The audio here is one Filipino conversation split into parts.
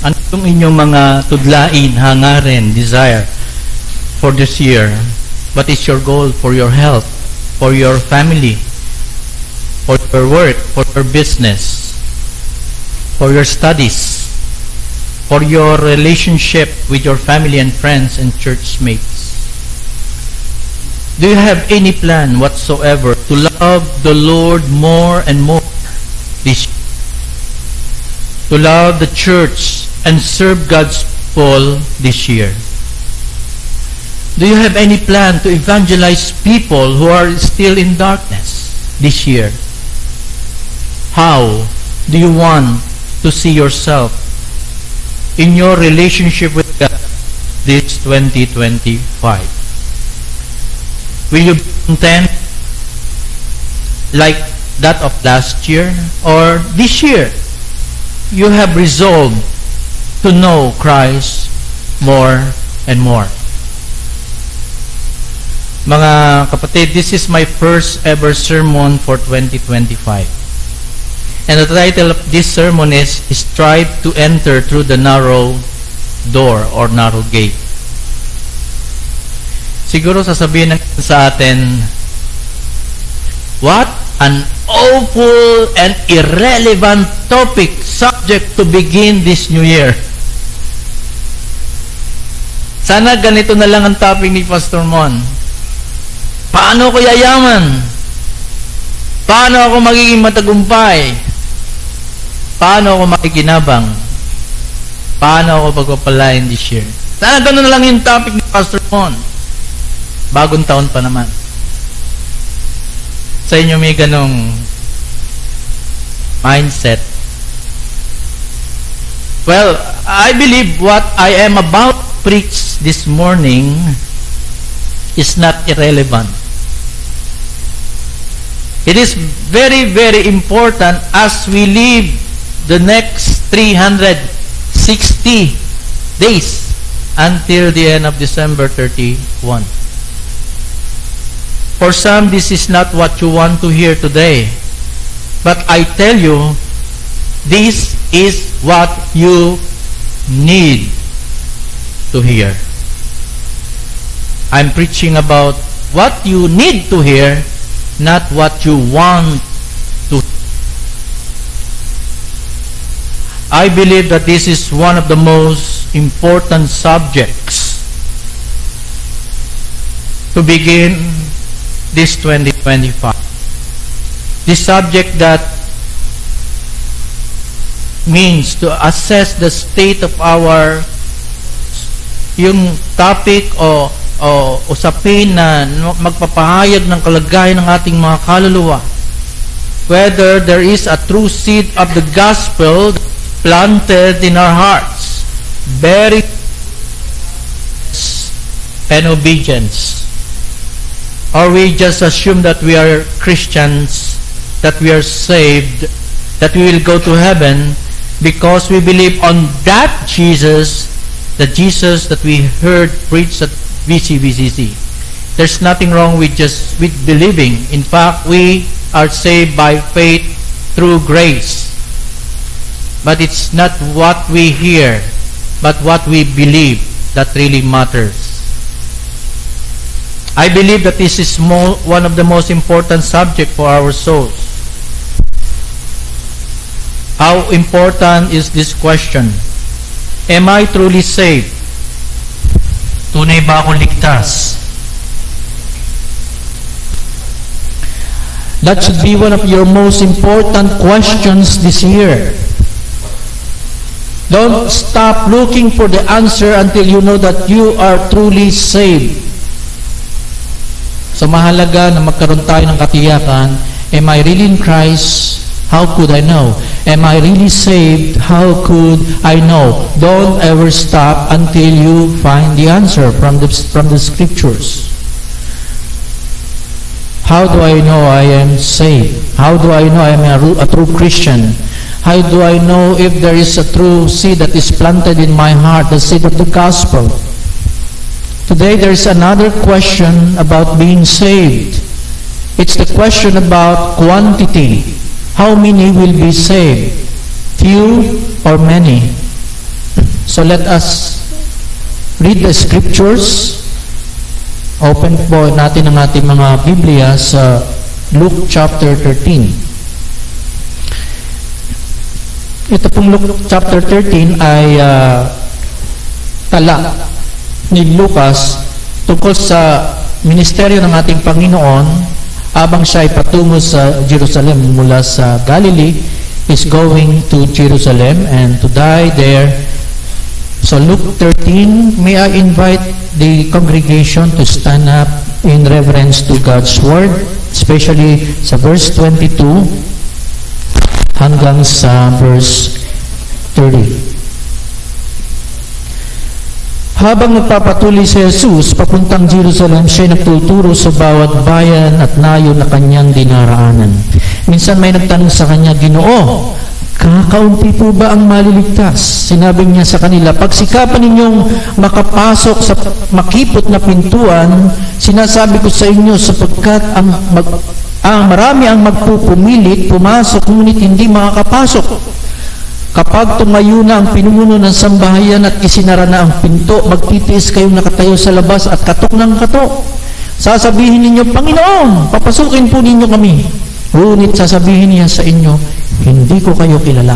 Ano yung inyong mga tudlain, hangarin, desire for this year? What is your goal for your health, for your family, for your work, for your business, for your studies, for your relationship with your family and friends and church mates? Do you have any plan whatsoever to love the Lord more and more this year? To love the church and serve God's people this year? Do you have any plan to evangelize people who are still in darkness this year? How do you want to see yourself in your relationship with God this 2025? Will you be content like that of last year? Or this year, you have resolved to know Christ more and more? Mga kapatid, this is my first ever sermon for 2025. And the title of this sermon is Strive to Enter Through the Narrow Door or Narrow Gate. Siguro sasabihin sa atin, what an awful and irrelevant subject to begin this new year. Sana ganito na lang ang topic ni Pastor Mon. Paano ko yayaman? Paano ako magiging matagumpay? Paano ako makikinabang? Paano ako pagpapalain this year? Sana ganun na lang yung topic ni Pastor Mon. Bagong taon pa naman. Sa inyo may ganong mindset. Well, I believe what I am about to preach this morning is not irrelevant. It is very, very important as we live the next 360 days until the end of December 31. For some, this is not what you want to hear today. But I tell you, this is what you need to hear. I'm preaching about what you need to hear, not what you want to hear. I believe that this is one of the most important subjects to begin this 2025. This subject that means to assess the state of our, yung topic o usapin na magpapahayag ng kalagayan ng ating mga kaluluwa. Whether there is a true seed of the gospel planted in our hearts, bearing and obedience. Or we just assume that we are Christians, that we are saved, that we will go to heaven because we believe on that Jesus, the Jesus that we heard preached at VCBCC. There's nothing wrong with believing. In fact, we are saved by faith through grace. But it's not what we hear, but what we believe that really matters. I believe that this is one of the most important subjects for our souls. How important is this question? Am I truly saved? Tunay ba akong ligtas? That should be one of your most important questions this year. Don't stop looking for the answer until you know that you are truly saved. So mahalaga na magkaroon tayo ng katiyakan. Am I really in Christ? How could I know? Am I really saved? How could I know? Don't ever stop until you find the answer from the scriptures. How do I know I am saved? How do I know I am a true Christian? How do I know if there is a true seed that is planted in my heart, the seed of the gospel? Today there is another question about being saved. It's the question about quantity. How many will be saved? Few or many? So let us read the scriptures. Open po natin ang ating mga Biblia sa Luke chapter 13. Ito pong Luke chapter 13 ay tala ni Lucas tungkol sa ministeryo ng ating Panginoon habang siya ay patungo sa Jerusalem mula sa Galilee. Is going to Jerusalem and to die there. So Luke 13, may I invite the congregation to stand up in reverence to God's Word, especially sa verse 22 hanggang sa verse 30. Habang nagpapatuloy si Jesus papuntang Jerusalem, siya nagtuturo sa bawat bayan at nayon na kanyang dinaraanan. Minsan may nagtanong sa kanya, Ginoo, kakaunti po ba ang maliligtas? Sinabi niya sa kanila, pagsikapan ninyong makapasok sa makipot na pintuan, sinasabi ko sa inyo sapagkat marami ang magpupumilit, pumasok, ngunit hindi makakapasok. Kapag tumayo na ang pinuno ng sambahayan at isinara na ang pinto, magtitiis kayong nakatayo sa labas at katok ng katok. Sasabihin ninyo, Panginoon, papasukin po ninyo kami. Ngunit sasabihin niya sa inyo, hindi ko kayo kilala.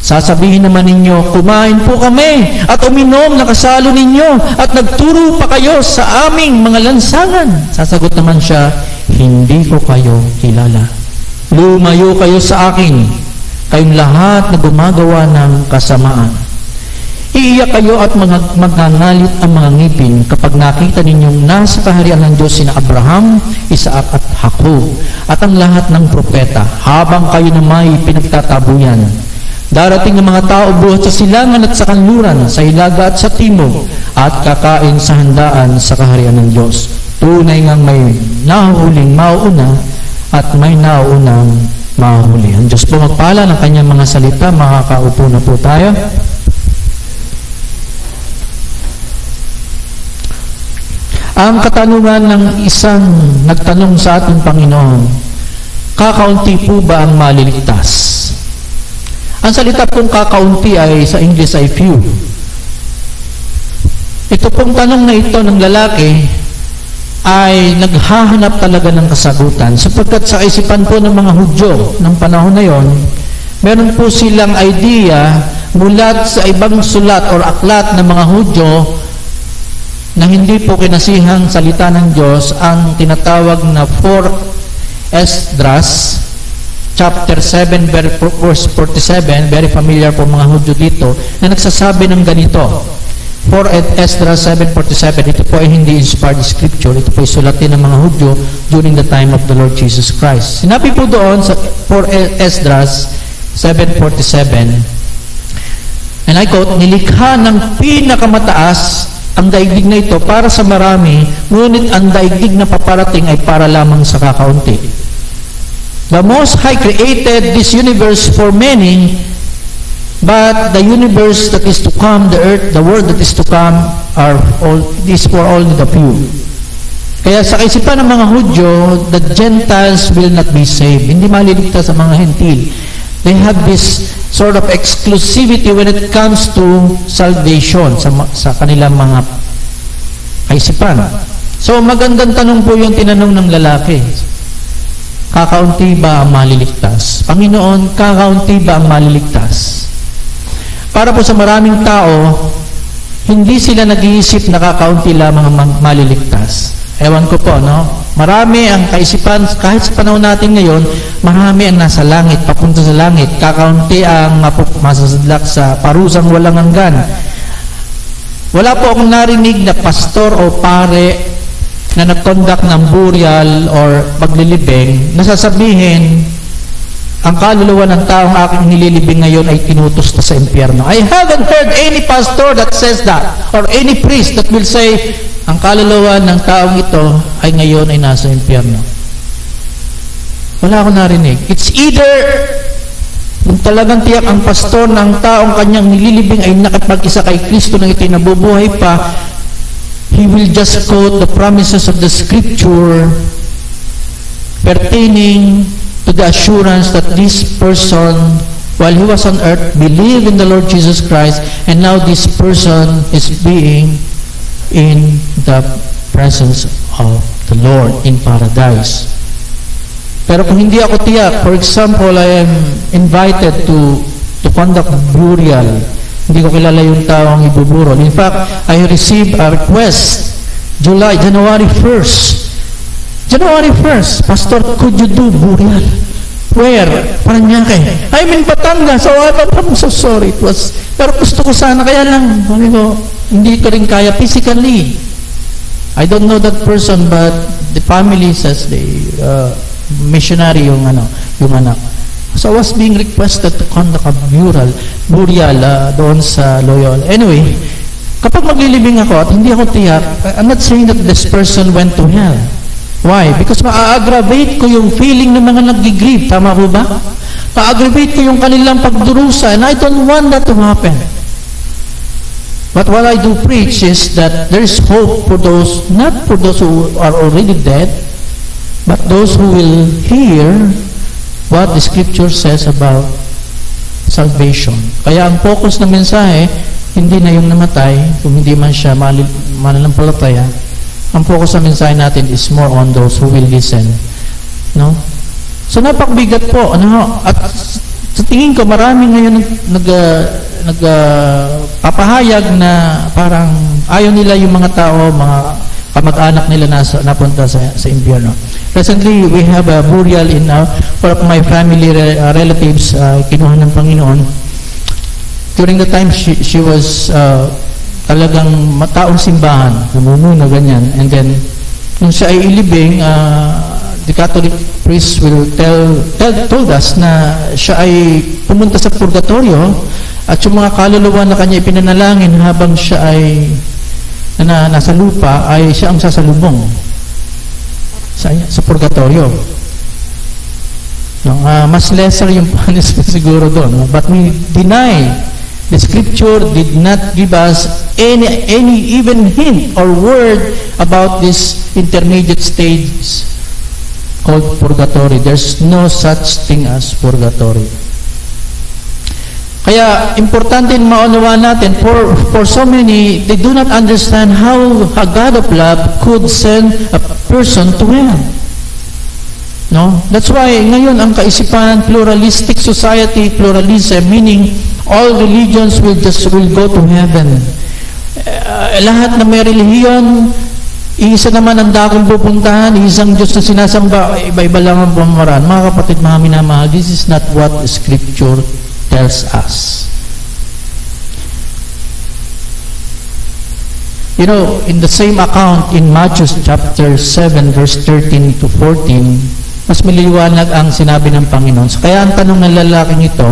Sasabihin naman ninyo, kumain po kami at uminom na kasalo ninyo at nagturo pa kayo sa aming mga lansangan. Sasagot naman siya, hindi ko kayo kilala. Lumayo kayo sa akin, kayong lahat na gumagawa ng kasamaan. Iiyak kayo at magngangalit ang mga ngipin kapag nakita ninyong nasa kaharian ng Diyos sina Abraham, Isaac at Jacob at ang lahat ng propeta habang kayo na may pinagtatabuyan. Darating ng mga tao buhat sa silangan at sa kanluran, sa hilaga at sa timog at kakain sa handaan sa kaharian ng Diyos. Tunay ngang may nahuhuling mauuna at may nauunang mahuli. Ang Diyos po magpala ng kanyang mga salita. Makakaupo na po tayo. Ang katanungan ng isang nagtanong sa ating Panginoon, kakaunti po ba ang maliligtas? Ang salita pong kakaunti ay sa English ay few. Ito pong tanong na ito ng lalaki ay naghahanap talaga ng kasagutan sapagkat sa isipan po ng mga Hudyo ng panahon na yon, meron po silang idea mula sa ibang sulat or aklat ng mga Hudyo na hindi po kinasihang salita ng Diyos ang tinatawag na 4 Esdras chapter 7 verse 47, very familiar po mga Hudyo dito, na nagsasabi ng ganito. 4 Esdras 7:47, ito po ay hindi inspired scripture, ito po ay sulatin ng mga Hudyo during the time of the Lord Jesus Christ. Sinabi po doon sa 4 Esdras 7:47, and I quote, nilikha ng pinakamataas ang daigdig na ito para sa marami, ngunit ang daigdig na paparating ay para lamang sa kakaunti. The Most High created this universe for many, but the universe that is to come, the earth, the world that is to come, is for only the few. Kaya sa kaisipan ng mga Hudyo, the Gentiles will not be saved. Hindi maliligtas sa mga Hentil. They have this sort of exclusivity when it comes to salvation sa kanilang mga kaisipan. So magandang tanong po yung tinanong ng lalaki. Kakaunti ba ang maliligtas? Panginoon, kakaunti ba ang maliligtas? Para po sa maraming tao, hindi sila nag-iisip na kakaunti lamang ang maliligtas. Ewan ko po, no? Marami ang kaisipan, kahit sa panahon natin ngayon, marami ang nasa langit, papunta sa langit. Kakaunti ang masasadlak sa parusang walang hanggan. Wala po akong narinig na pastor o pare na nag-conduct ng burial or paglilibing, nasasabihin, ang kaluluwa ng taong aking nililibing ngayon ay tinutos na sa impyerno. I haven't heard any pastor that says that, or any priest that will say, ang kaluluwa ng taong ito ay ngayon ay nasa impyerno. Wala akong narinig. It's either kung talagang tiyak ang pastor ng taong kanyang nililibing ay nakapag-isa kay Kristo na ito'y nabubuhay pa, he will just quote the promises of the scripture pertaining to the assurance that this person while he was on earth, believed in the Lord Jesus Christ, and now this person is being in the presence of the Lord in paradise. Pero kung hindi ako tiyak, for example, I am invited to conduct burial. Hindi ko kilala yung taong ibuburol. In fact, I received a request January 1st. January 1st, Pastor, could you do burial? Where? Paranaque. I'm in Batangas. So I'm so sorry. Pero gusto ko sana, kaya lang, hindi ko rin kaya physically. I don't know that person, but the family says missionary yung anak. So I was being requested to conduct a burial doon sa Loyola. Anyway, kapag maglilibing ako at hindi ako tiyak, I'm not saying that this person went to hell. Why? Because ma-aggravate ko yung feeling ng mga nag-grieve. Tama po ba? Ma-aggravate ko yung kanilang pagdurusa, and I don't want that to happen. But what I do preach is that there is hope for those, not for those who are already dead, but those who will hear what the Scripture says about salvation. Kaya ang focus ng mensahe, hindi na yung namatay, kung hindi man siya mananampalataya. Ang focus ng mensahe natin is more on those who will listen. No? So napakbigat po. At sa tingin ko, marami ngayon nagpapahayag na parang ayaw nila yung mga tao, mga kamag-anak nila napunta sa impyerno. Recently, we have a burial in one of my family relatives, kinuha ng Panginoon. During the time, she was talagang mataong simbahan, namumuna ganyan. And then, nung siya ay ilibing, the Catholic priest told us na siya ay pumunta sa purgatorio at yung mga kaluluwa na kanya ipinanalangin habang siya ay nasa lupa ay siya ang sasalubong sa purgatorio. Mas lesser yung punishment siguro doon. But we deny the Scripture did not give us any even hint or word about this intermediate stage called purgatory. There's no such thing as purgatory. Kaya, importante maunawa natin, for so many, they do not understand how a God of love could send a person to hell. No? That's why, ngayon, ang kaisipan, pluralistic society, pluralism, meaning all religions will go to heaven. Lahat na may relihiyon, isa naman ang dakong pupuntahan, isang Diyos na sinasamba, iba-iba lang ang pamamaraan. Mga kapatid, mga minamahal, this is not what Scripture tells us. You know, in the same account in Matthew chapter 7 verse 13 to 14, mas maliwanag ang sinabi ng Panginoon. So, kaya ang tanong ng lalaking ito,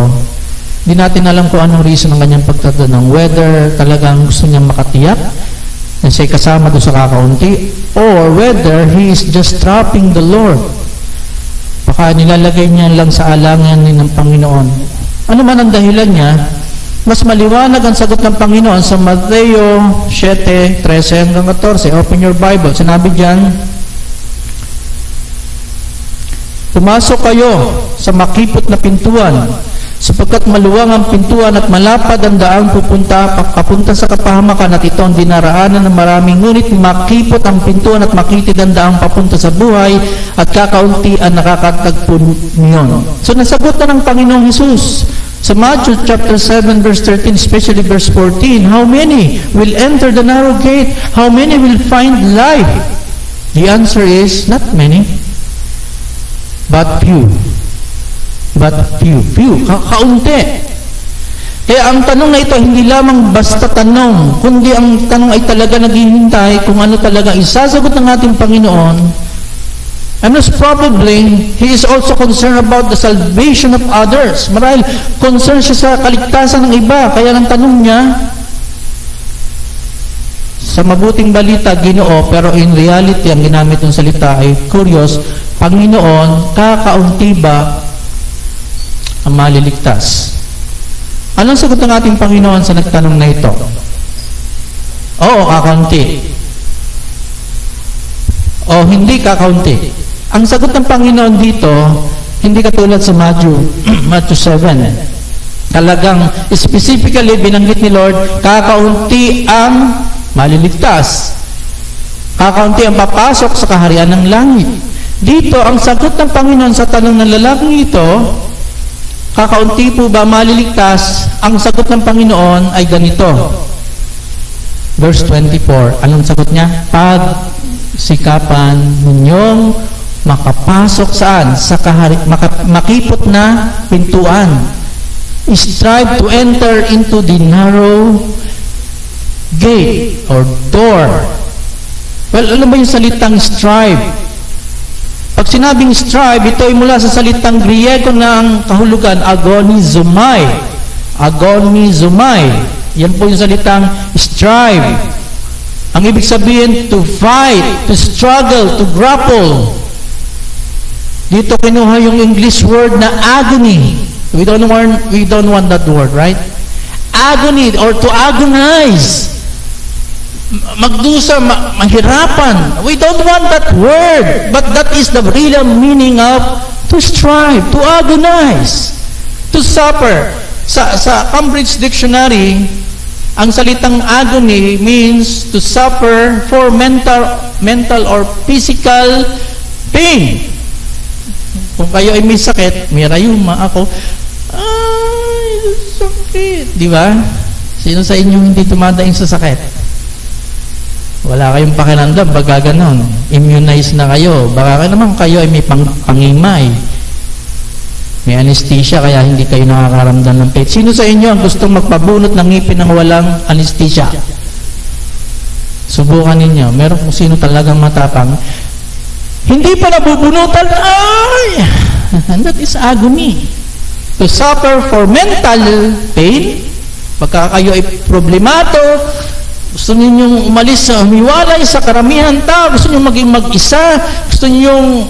hindi natin alam kung anong reason ng kanyang pagtatanong, whether talagang gusto niyang makatiyak na siya'y kasama doon sa kakaunti, or whether he is just trapping the Lord. Baka nilalagay niya lang sa alangan ng Panginoon. Ano man ang dahilan niya, mas maliwanag ang sagot ng Panginoon sa Mateo 7:13 hanggang 14. Open your Bible. Sinabi diyan, pumasok kayo sa makipot na pintuan, sapagkat maluwang ang pintuan at malapad ang daang papunta sa kapahamakan, at ito ang dinaraanan ng maraming, ngunit makipot ang pintuan at makitid ang daang papunta sa buhay, at kakaunti ang nakakatagpo niyon. So nasagot na ng Panginoong Hesus sa Matthew chapter 7 verse 13, especially verse 14, how many will enter the narrow gate? How many will find life? The answer is, not many, but few. But few. Kaunti. Kaya ang tanong na ito, hindi lamang basta tanong, kundi ang tanong ay talaga naghihintay kung ano talaga isasagot ng ating Panginoon. And most probably, He is also concerned about the salvation of others. Marahil, concerned siya sa kaligtasan ng iba. Kaya ang tanong niya, sa mabuting balita, Ginoo, pero in reality, ang ginamit ng salita ay curious, Panginoon, kakaunti ba ang maliligtas? Anong sagot ng ating Panginoon sa nagtanong na ito? Oo, kakaunti. O hindi kakaunti. Ang sagot ng Panginoon dito, hindi katulad sa Matthew 7. Talagang specifically binanggit ni Lord, kakaunti ang maliligtas. Kakaunti ang papasok sa kaharian ng langit. Dito, ang sagot ng Panginoon sa tanong ng lalaking ito, kakaunti po ba maliligtas? Ang sagot ng Panginoon ay ganito. Verse 24, anong sagot niya? Pagsikapan ninyong makapasok saan? Sa makipot na pintuan. Strive to enter into the narrow gate or door. Well, ano ba yung salitang strive? Pag sinabing strive, ito ay mula sa salitang Griego na ang kahulugan, agonizomai. Agonizomai. Yan po yung salitang strive. Ang ibig sabihin, to fight, to struggle, to grapple. Dito kinuha yung English word na agony. We don't want that word, right? Agony or to agonize. Magdusa, mahirapan. We don't want that word, but that is the real meaning of to strive, to agonize, to suffer. Sa Cambridge Dictionary, ang salitang agony means to suffer for mental or physical pain. Kung kayo ay may sakit, may rayuma ako, ay, sakit. Di ba? Sino sa inyo hindi tumadaing sa sakit? Wala kayong pakiramdam, baga ganon. Immunize na kayo. Baka naman kayo ay may pangimay. May anesthesia, kaya hindi kayo nakakaramdam ng pain. Sino sa inyo ang gustong magpabunot ng ngipin ng walang anesthesia? Subukan ninyo. Meron kung sino talagang matapang. Hindi pa nabubunutan, ay! And that is agony. To suffer for mental pain, pagka kayo ay problemato, gusto ninyong umalis sa humiwalay sa karamihan tao, gusto ninyong maging mag-isa, gusto ninyong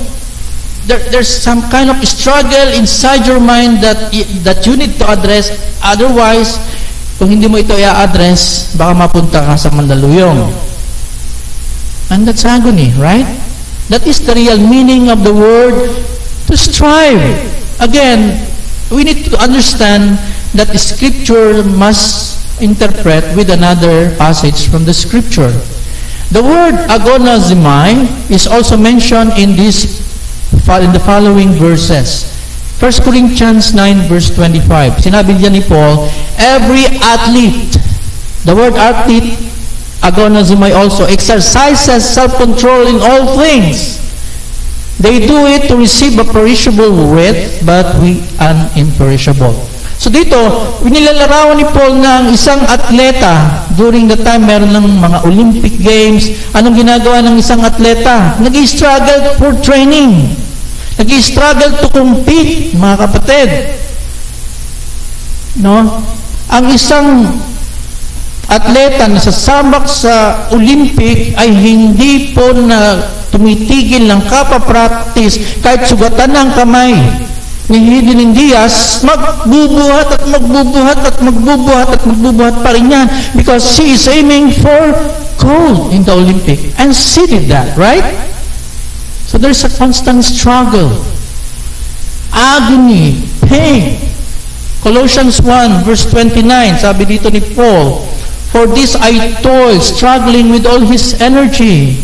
there's some kind of struggle inside your mind that you need to address. Otherwise, kung hindi mo ito i-address, baka mapunta ka sa Mandaluyong. And that's agony, right? That is the real meaning of the word to strive. Again, we need to understand that the Scripture must interpret with another passage from the Scripture. The word agonizomai is also mentioned in the following verses. 1 Corinthians 9 verse 25. Sinabi niya ni Paul, every athlete, the word athlete, agonizomai also, exercises self-control in all things. They do it to receive a perishable wreath, but we an imperishable. So dito, nilalarawan ni Paul na ang isang atleta during the time meron ng mga Olympic Games. Anong ginagawa ng isang atleta? Nag-i-struggle for training. Nag-i-struggle to compete, mga kapatid. No? Ang isang atleta na sasabak sa Olympic ay hindi po na tumitigil ng kapa-practice kahit sugatan ng kamay. Ni Hidden Diaz, magbubuhat at magbubuhat at magbubuhat at magbubuhat pa rin yan because she is aiming for gold in the Olympic. And she did that, right? So there's a constant struggle, agony, pain. Colossians 1 verse 29, sabi dito ni Paul, for this I toil, struggling with all his energy,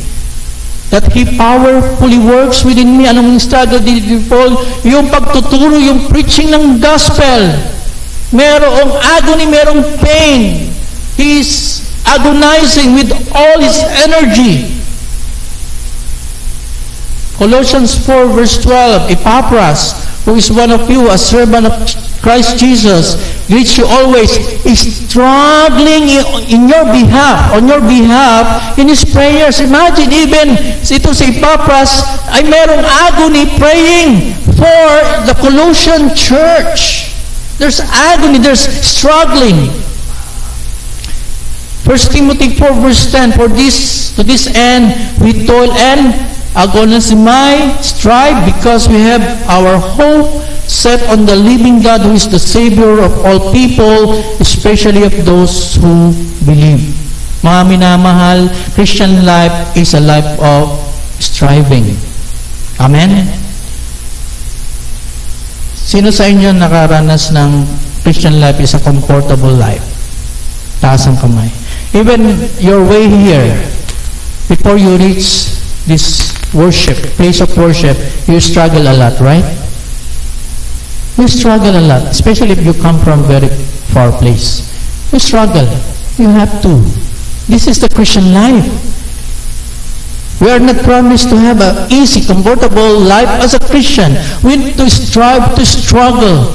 that He powerfully works within me. Anong struggle dito ni Paul? Yung pagtuturo, yung preaching ng gospel. Merong agony, merong pain. He's agonizing with all his energy. Colossians 4 verse 12, Epaphras, who is one of you, a servant of Christ Jesus, greets you always, is struggling in your behalf, on your behalf, in his prayers. Imagine, even ito si Epaphras ay merong agony praying for the Colossian church. There's agony, there's struggling. 1 Timothy 4 verse 10, to this end we toil and agonizomai, strive, because we have our hope set on the living God, who is the Savior of all people, especially of those who believe. Mga minamahal, Christian life is a life of striving. Amen? Sino sa inyo nakaranas ng Christian life is a comfortable life. Taas ang kamay. Even your way here, before you reach this worship, place of worship, you struggle a lot, right? You struggle a lot, especially if you come from very far place. You struggle. You have to. This is the Christian life. We are not promised to have an easy, comfortable life as a Christian. We need to strive to struggle.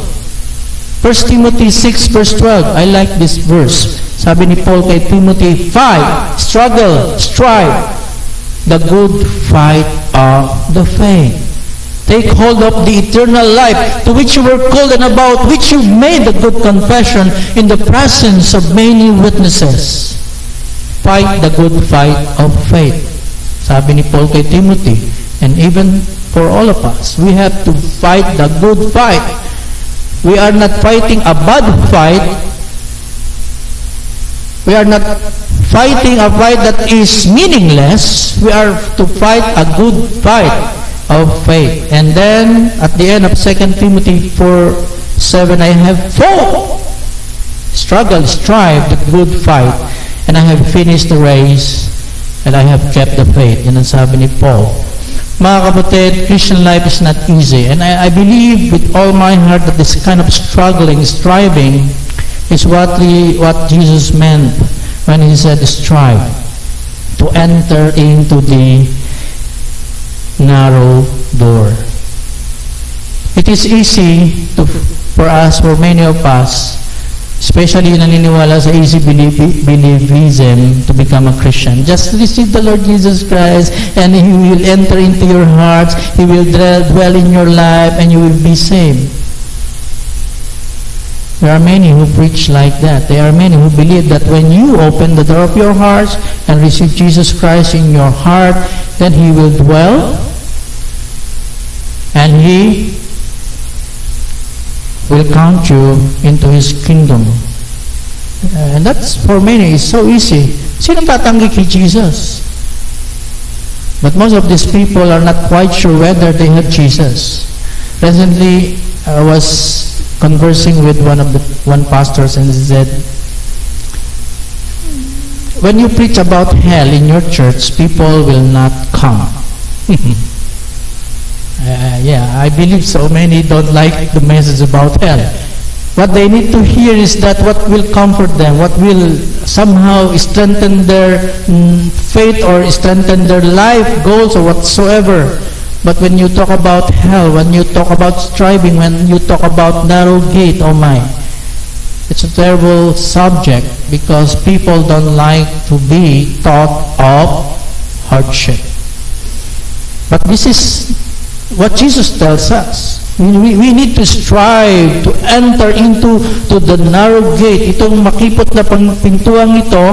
1 Timothy 6 verse 12. I like this verse. Sabi ni Paul kay Timothy, fight, struggle, strive, the good fight of the faith. Take hold of the eternal life to which you were called and about which you made a good confession in the presence of many witnesses. Fight the good fight of faith. Sabi ni Paul kay Timothy, and even for all of us, we have to fight the good fight. We are not fighting a bad fight. We are not fighting a fight that is meaningless. We are to fight a good fight of faith. And then, at the end of 2 Timothy 4:7, I have fought, struggled, strive the good fight, and I have finished the race, and I have kept the faith. Yan ang sabi ni Paul. Mga kapatid, Christian life is not easy. And I believe with all my heart that this kind of struggling, striving, is what Jesus meant when He said strive, to enter into the narrow door. It is easy for us, for many of us, especially naniniwala sa easy believism, to become a Christian. Just receive the Lord Jesus Christ and He will enter into your hearts, He will dwell in your life, and you will be saved. There are many who preach like that. There are many who believe that when you open the door of your hearts and receive Jesus Christ in your heart, then He will dwell and He will count you into His kingdom. And that's, for many, is so easy. Sino tatanggi kay Jesus? But most of these people are not quite sure whether they have Jesus. Recently, I was conversing with one pastor, and he said, when you preach about hell in your church, people will not come. Yeah, I believe so many don't like the message about hell. What they need to hear is that what will comfort them, what will somehow strengthen their faith or strengthen their life goals or whatsoever. But when you talk about hell, when you talk about striving, when you talk about narrow gate, oh my, it's a terrible subject because people don't like to be taught of hardship. But this is what Jesus tells us. We need to strive to enter into the narrow gate. Itong makipot na pintuang ito.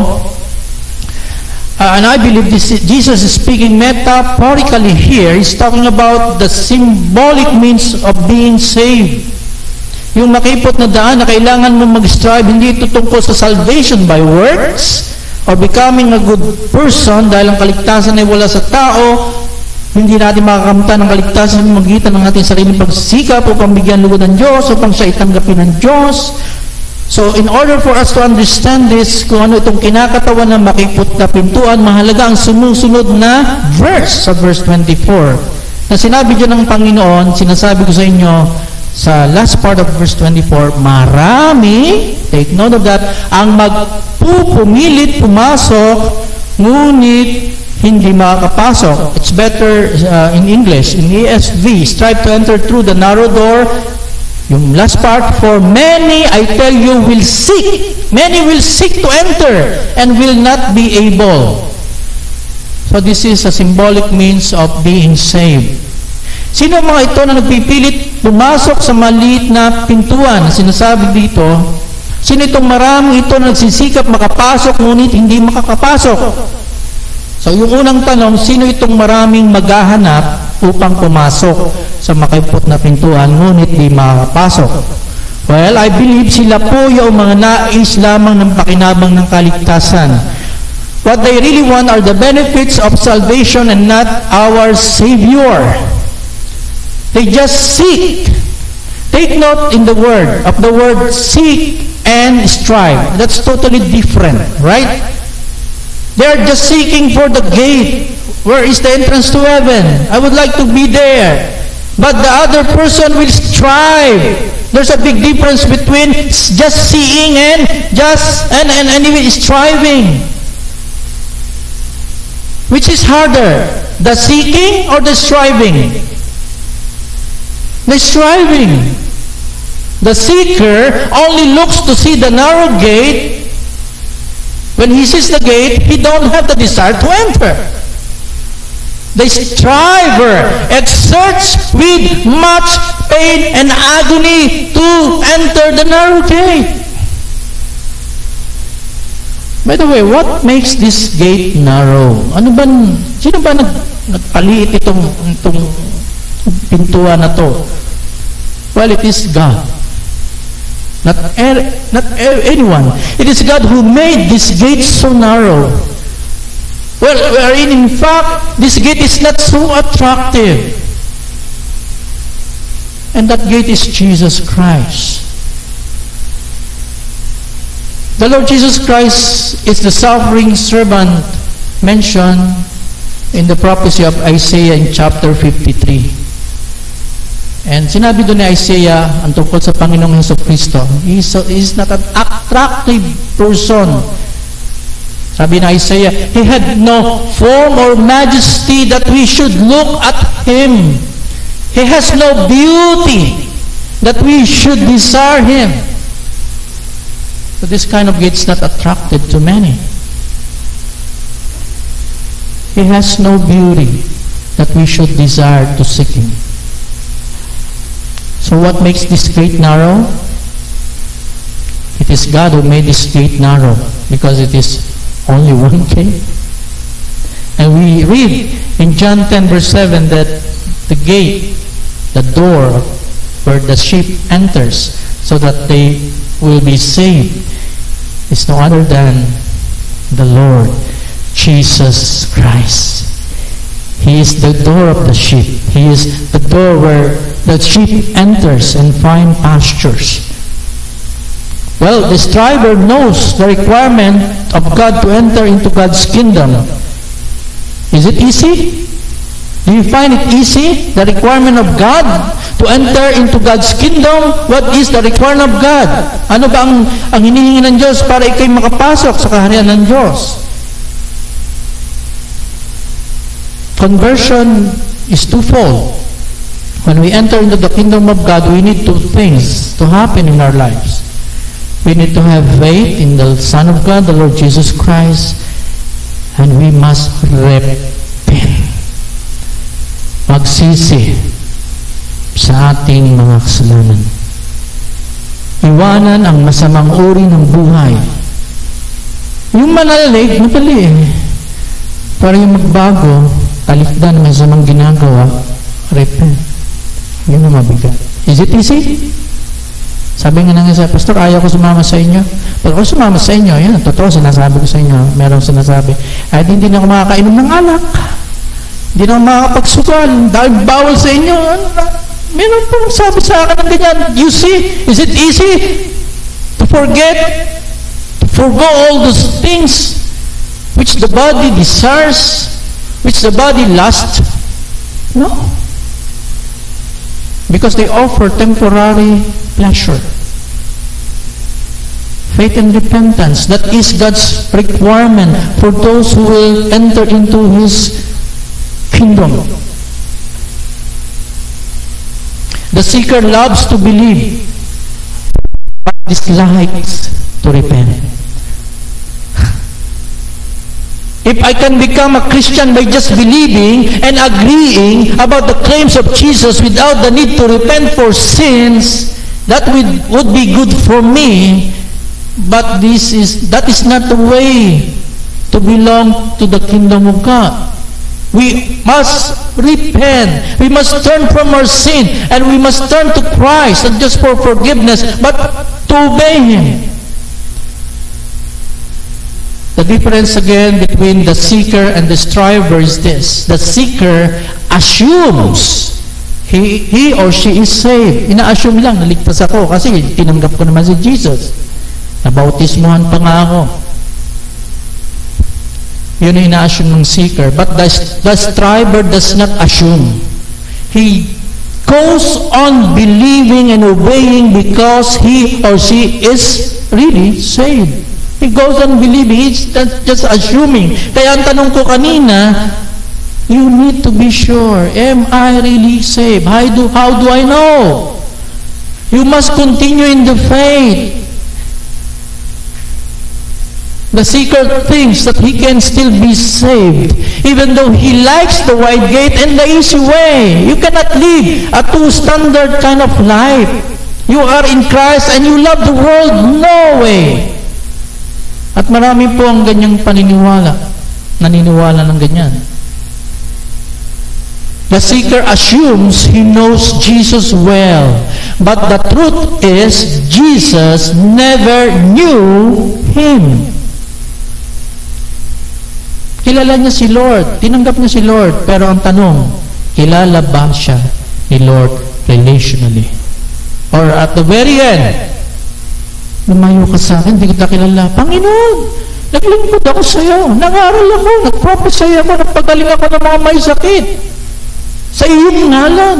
And I believe Jesus is speaking metaphorically here. He's talking about the symbolic means of being saved. Yung makipot na daan na kailangan mo mag-strive, hindi ito tungkol sa salvation by works or becoming a good person dahil ang kaligtasan ay wala sa tao. Hindi natin makakamtan ng kaligtasan sa magitan ng ating sariling pagsisikap upang bigyan lugod ng Diyos, upang siya itanggapin ng Diyos. So, in order for us to understand this, kung ano itong kinakatawan ng makipot na pintuan, mahalaga ang sumusunod na verse sa verse 24. Na sinabi dyan ng Panginoon, sinasabi ko sa inyo, sa last part of verse 24, marami, take note of that, ang magpupumilit pumasok, ngunit hindi makakapasok. It's better in English, in ESV, strive to enter through the narrow door. Yung last part, for many, I tell you, will seek. Many will seek to enter and will not be able. So this is a symbolic means of being saved. Sino mga ito na nagpipilit pumasok sa maliit na pintuan? Sinasabi dito, sino itong maraming ito na nagsisikap makapasok ngunit hindi makakapasok? So yung unang tanong, sino itong maraming maghahanap upang pumasok sa makipot na pintuan ngunit di makakapasok? Well, I believe sila po yung mga nais lamang ng pakinabang ng kaligtasan. What they really want are the benefits of salvation and not our Savior. They just seek. Take note in the word seek and strive. That's totally different, right? They are just seeking for the gate. Where is the entrance to heaven? I would like to be there. But the other person will strive. There's a big difference between just seeing and even striving. Which is harder? The seeking or the striving? The striving. The seeker only looks to see the narrow gate. When he sees the gate, he don't have the desire to enter. The striver exerts with much pain and agony to enter the narrow gate. By the way, what makes this gate narrow? Sino ba nagpaliit itong pintuan na to? Well, it is God. Not anyone. It is God who made this gate so narrow. Well, wherein in fact, this gate is not so attractive. And that gate is Jesus Christ. The Lord Jesus Christ is the suffering servant mentioned in the prophecy of Isaiah in chapter 53. And sinabi doon ni Isaiah ang tungkol sa Panginoong Jesucristo, he is not an attractive person. Sabi ni Isaiah, he had no form or majesty that we should look at him. He has no beauty that we should desire him. So this kind of gate is not attractive to many. He has no beauty that we should desire to seek him. So what makes this gate narrow? It is God who made this gate narrow because it is only one gate. And we read in John 10 verse 7 that the gate, the door where the sheep enters so that they will be saved, is no other than the Lord Jesus Christ. He is the door of the sheep. He is the door where the sheep enters and find pastures. Well, the striver knows the requirement of God to enter into God's kingdom. Is it easy? Do you find it easy? The requirement of God to enter into God's kingdom? What is the requirement of God? Ano ba ang hinihingi ng Diyos para ikay makapasok sa kaharian ng Diyos? Conversion is twofold. When we enter into the kingdom of God, we need two things to happen in our lives. We need to have faith in the Son of God, the Lord Jesus Christ, and we must repent. Magsisi sa ating mga kasalanan. Iwanan ang masamang uri ng buhay. Yung manalalig, madali eh. Para yung magbago, talikdan ng masamang ginagawa, repent. Yun ang mabigat. Is it easy? Sabi nga sa pastor, ayaw ko sumama sa inyo. Pero ako sumama sa inyo, yan, totoo, sinasabi ko sa inyo, meron sinasabi, ay hindi na ako makakainom ng alak. Hindi na ako makakapagsugal, dahil bawal sa inyo. Meron po sabi sa akin ng ganyan. You see, is it easy to forget, to forgo all those things which the body desires, which the body lusts? No. Because they offer temporary pleasure. Faith and repentance, that is God's requirement for those who will enter into His kingdom. The seeker loves to believe, but dislikes to repent. If I can become a Christian by just believing and agreeing about the claims of Jesus without the need to repent for sins, that would be good for me, but that is not the way to belong to the kingdom of God. We must repent. We must turn from our sin, and we must turn to Christ, not just for forgiveness, but to obey Him. The difference again between the seeker and the striver is this. The seeker assumes he or she is saved. Ina-assume lang, naligtas ako kasi tinanggap ko naman si Jesus. Nabautismuhan pa nga ako. Yun ang ina-assume ng seeker. But the striver does not assume. He goes on believing and obeying because he or she is really saved. He goes on believing. He's just assuming. Kaya ang tanong ko kanina, you need to be sure, am I really saved? How do I know? You must continue in the faith. The seeker thinks that he can still be saved, even though he likes the wide gate and the easy way. You cannot live a two-standard kind of life. You are in Christ and you love the world. No way. At marami po ang ganyang paniniwala. Naniniwala ng ganyan. The seeker assumes he knows Jesus well. But the truth is, Jesus never knew him. Kilala niya si Lord. Tinanggap niya si Lord. Pero ang tanong, kilala ba siya ni Lord relationally? Or at the very end, lumayo ka sa akin, hindi kita kilala. Panginoon, naglingkod ako sa iyo. Nangaral ako, nagprophesy ako, nagpagaling ako ng mga may sakit. Sa iyong ngalan.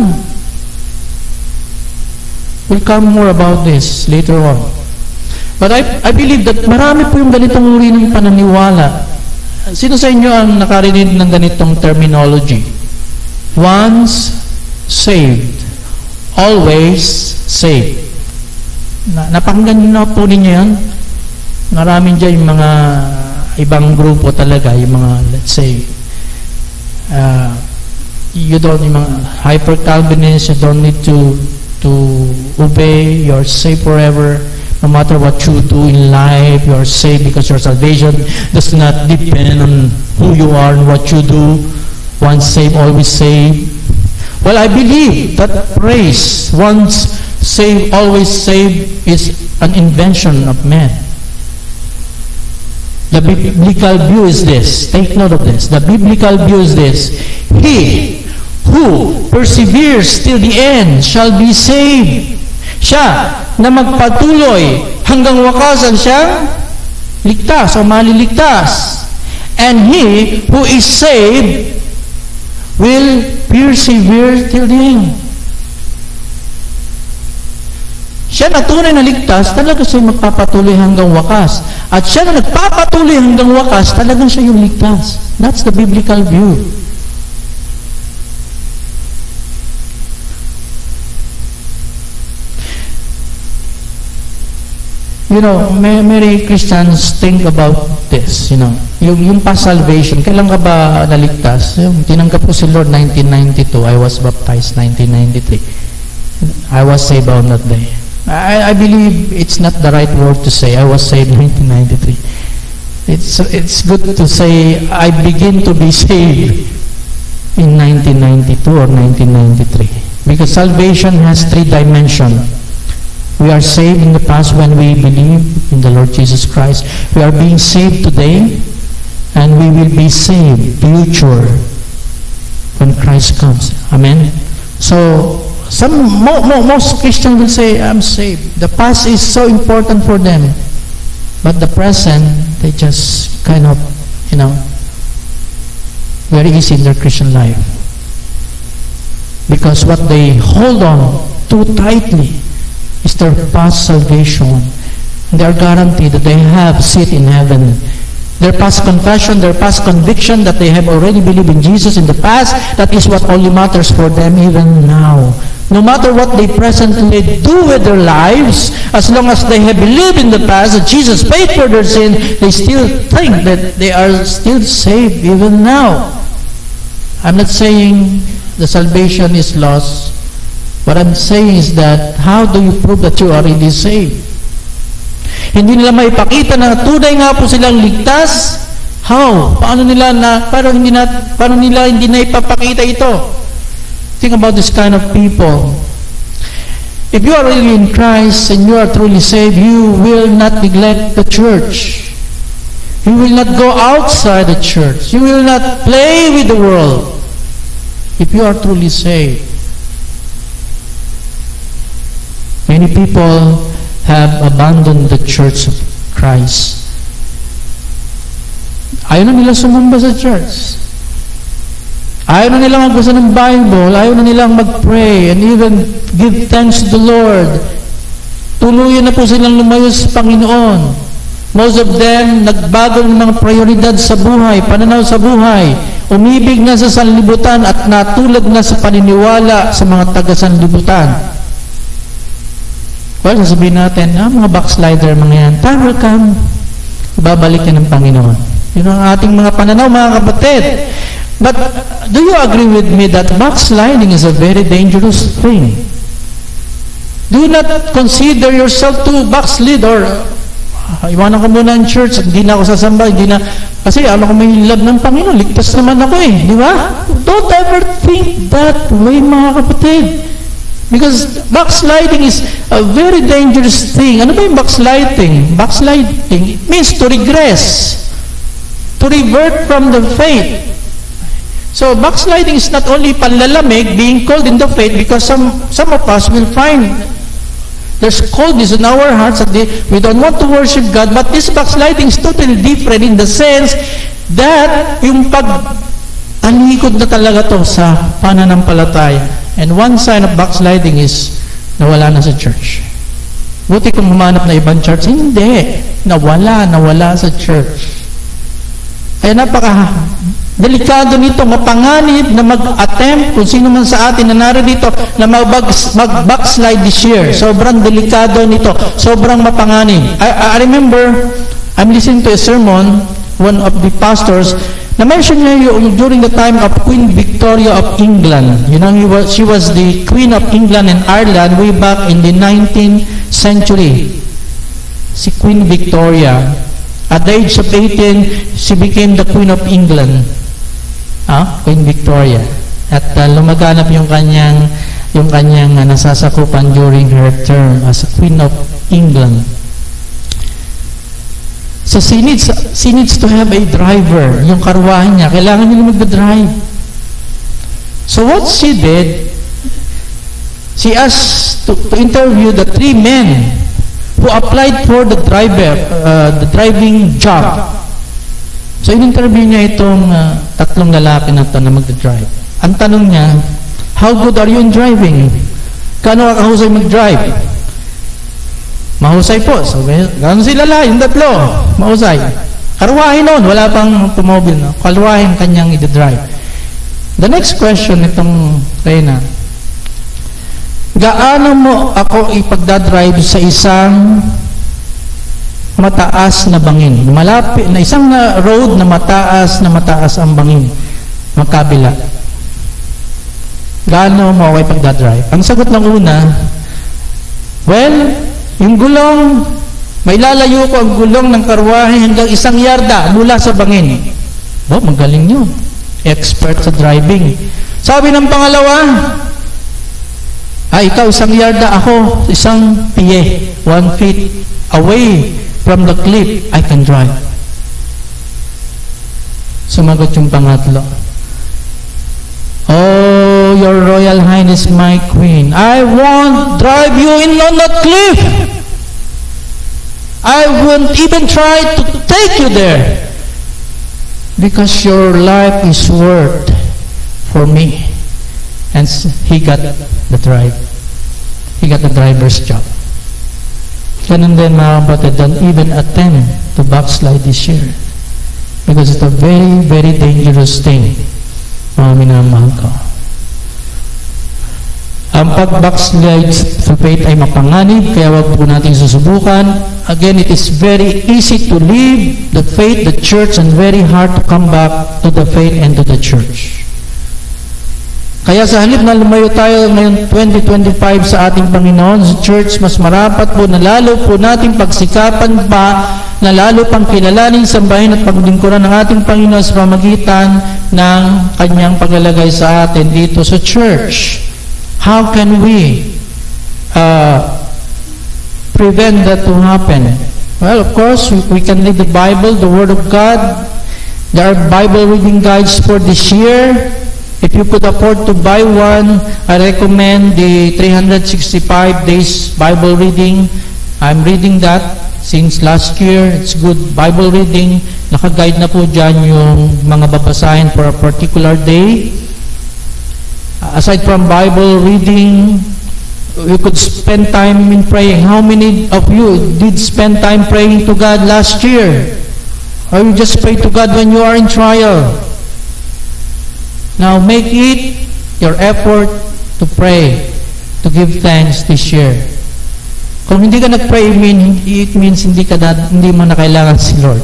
We'll come more about this later on. But I believe that marami po yung ganitong uri ng pananiwala. Sino sa inyo ang nakarinig ng ganitong terminology? Once saved, always saved. Napakinggan nyo na po ninyo yan? Maraming dyan yung mga ibang grupo talaga, yung mga, let's say, you don't, yung mga hyper-Calvinists, you don't need to obey, you're saved forever. No matter what you do in life, you are saved because your salvation does not depend on who you are and what you do. Once saved, always saved. Well, I believe that phrase, once saved, always saved, is an invention of man. The biblical view is this. Take note of this. The biblical view is this. He who perseveres till the end shall be saved. Siya na magpatuloy hanggang wakasan siya ligtas o maliligtas. And he who is saved will persevere till the end. Siya na tunay na ligtas, talaga siya magpapatuloy hanggang wakas. At siya na nagpapatuloy hanggang wakas, talagang siya yung ligtas. That's the biblical view. You know, many Christians think about this, you know. Yung past salvation, kailan ka ba naligtas? Tinanggap ko si Lord 1992. I was baptized 1993. I was saved on that day. I believe it's not the right word to say I was saved 1993. It's good to say I begin to be saved in 1992 or 1993. Because salvation has three dimensions. We are saved in the past when we believe in the Lord Jesus Christ. We are being saved today, and we will be saved future when Christ comes. Amen? So, most Christians will say, I'm saved. The past is so important for them. But the present, they just kind of, you know, very easy in their Christian life. Because what they hold on too tightly is their past salvation. They are guaranteed that they have seat in heaven. Their past confession, their past conviction that they have already believed in Jesus in the past, that is what only matters for them even now. No matter what they presently do with their lives, as long as they have believed in the past that Jesus paid for their sin, they still think that they are still saved even now. I'm not saying the salvation is lost. What I'm saying is that, how do you prove that you are really saved? Hindi nila maipakita na tunay nga po silang ligtas. How? Paano nila hindi na ipapakita ito? Think about this kind of people. If you are really in Christ and you are truly saved, you will not neglect the church. You will not go outside the church. You will not play with the world. If you are truly saved. Many people have abandoned the church of Christ. Ayaw na nila sumamba sa church. Ayaw na nilang magbasa ng Bible. Ayaw na nilang mag-pray and even give thanks to the Lord. Tuluyan na po silang lumayo sa Panginoon. Most of them, nagbago ng mga prioridad sa buhay, pananaw sa buhay. Umibig na sa sanlibutan at natulad na sa paniniwala sa mga taga-sanlibutan. Well, sasabihin natin, mga backslider, mga yan, time will come, babalik yan ng Panginoon. Yun ang ating mga pananaw, mga kapatid. But do you agree with me that backsliding is a very dangerous thing? Do not consider yourself to backslid or iwanan ko muna ang church, hindi na ako sasamba, kasi ko may love ng Panginoon, ligtas naman ako di ba? Don't ever think that way, mga kapatid. Because backsliding is a very dangerous thing. Ano ba yung backsliding? Backsliding, it means to regress, to revert from the faith. So backsliding is not only panlalamig, being cold in the faith, because some of us will find there's coldness in our hearts that we don't want to worship God, but this backsliding is totally different in the sense that yung pag-alikod na talaga to sa pananampalataya. And one sign of backsliding is nawala na sa church. Buti kung humanap na ibang church, hindi. Nawala sa church. Kaya delikado nito, mapanganib na mag-attempt kung sino man sa atin na narito na mag-backslide this year. Sobrang delikado nito. Sobrang mapanganib. I remember, I'm listening to a sermon, one of the pastors, na mention niya during the time of Queen Victoria of England. You know, she was the Queen of England and Ireland way back in the 19th century. Si Queen Victoria. At the age of 18, she became the Queen of England. Queen Victoria. At lumaganap yung kanyang nasasakupan during her term as a Queen of England. So she needs to have a driver. Yung karwahan niya, kailangan niya mag-drive. So what she did, she asked to interview the 3 men who applied for the driving job. So in-interview niya itong 3 lalaki na ito na mag-drive. Ang tanong niya, how good are you in driving? Kano ka kahusay mag-drive? Mahusay po. So, gano'n sila lang, yung 3. Mahusay. Karwahin noon, wala pang automobile. No? Karwahin kanyang i-drive. The next question itong Reyna, gaano mo ako ipagdadrive sa isang mataas na bangin? Malapit na isang road na mataas ang bangin. Magkabila. Gaano mo ako ipagdadrive? Ang sagot ng una, well, yung gulong, may lalayo ko ang gulong ng karwahe hanggang 1 yarda mula sa bangin. Magaling yun. Expert sa driving. Sabi ng pangalawa, ikaw 1 yarda, ako 1 piye, 1 feet away from the cliff, I can drive. Sumagot yung pangatlo, oh, Your Royal Highness, my Queen, I won't drive you in on that cliff. I won't even try to take you there because your life is worth for me. And he got the drive. He got the driver's job. Ganun din, mga kapatid, don't even attempt to backslide this year because it's a very, very dangerous thing. Mga minamahal ko. Ang pag-backslide sa faith ay mapanganib, kaya wag po natin susubukan. Again, it is very easy to leave the faith, the church, and very hard to come back to the faith and to the church. Kaya sa halip na lumayo tayo ngayong 2025 sa ating Panginoon, sa church, mas marapat po na lalo po nating pagsikapan pa, na lalo pang kilalanin, sambahin at paglingkuran ng ating Panginoon sa pamagitan ng kanyang paglalagay sa atin dito sa church. How can we prevent that to happen? Well, of course, we can read the Bible, the Word of God. There are Bible reading guides for this year. If you could afford to buy one, I recommend the 365 Days Bible Reading. I'm reading that since last year. It's good Bible reading. Naka-guide na po dyan yung mga babasahin for a particular day. Aside from Bible reading, you could spend time in praying. How many of you did spend time praying to God last year? Or you just pray to God when you are in trial? Now make it your effort to pray, to give thanks this year. Kung hindi ka nag-pray, it means hindi mo na kailangan si Lord.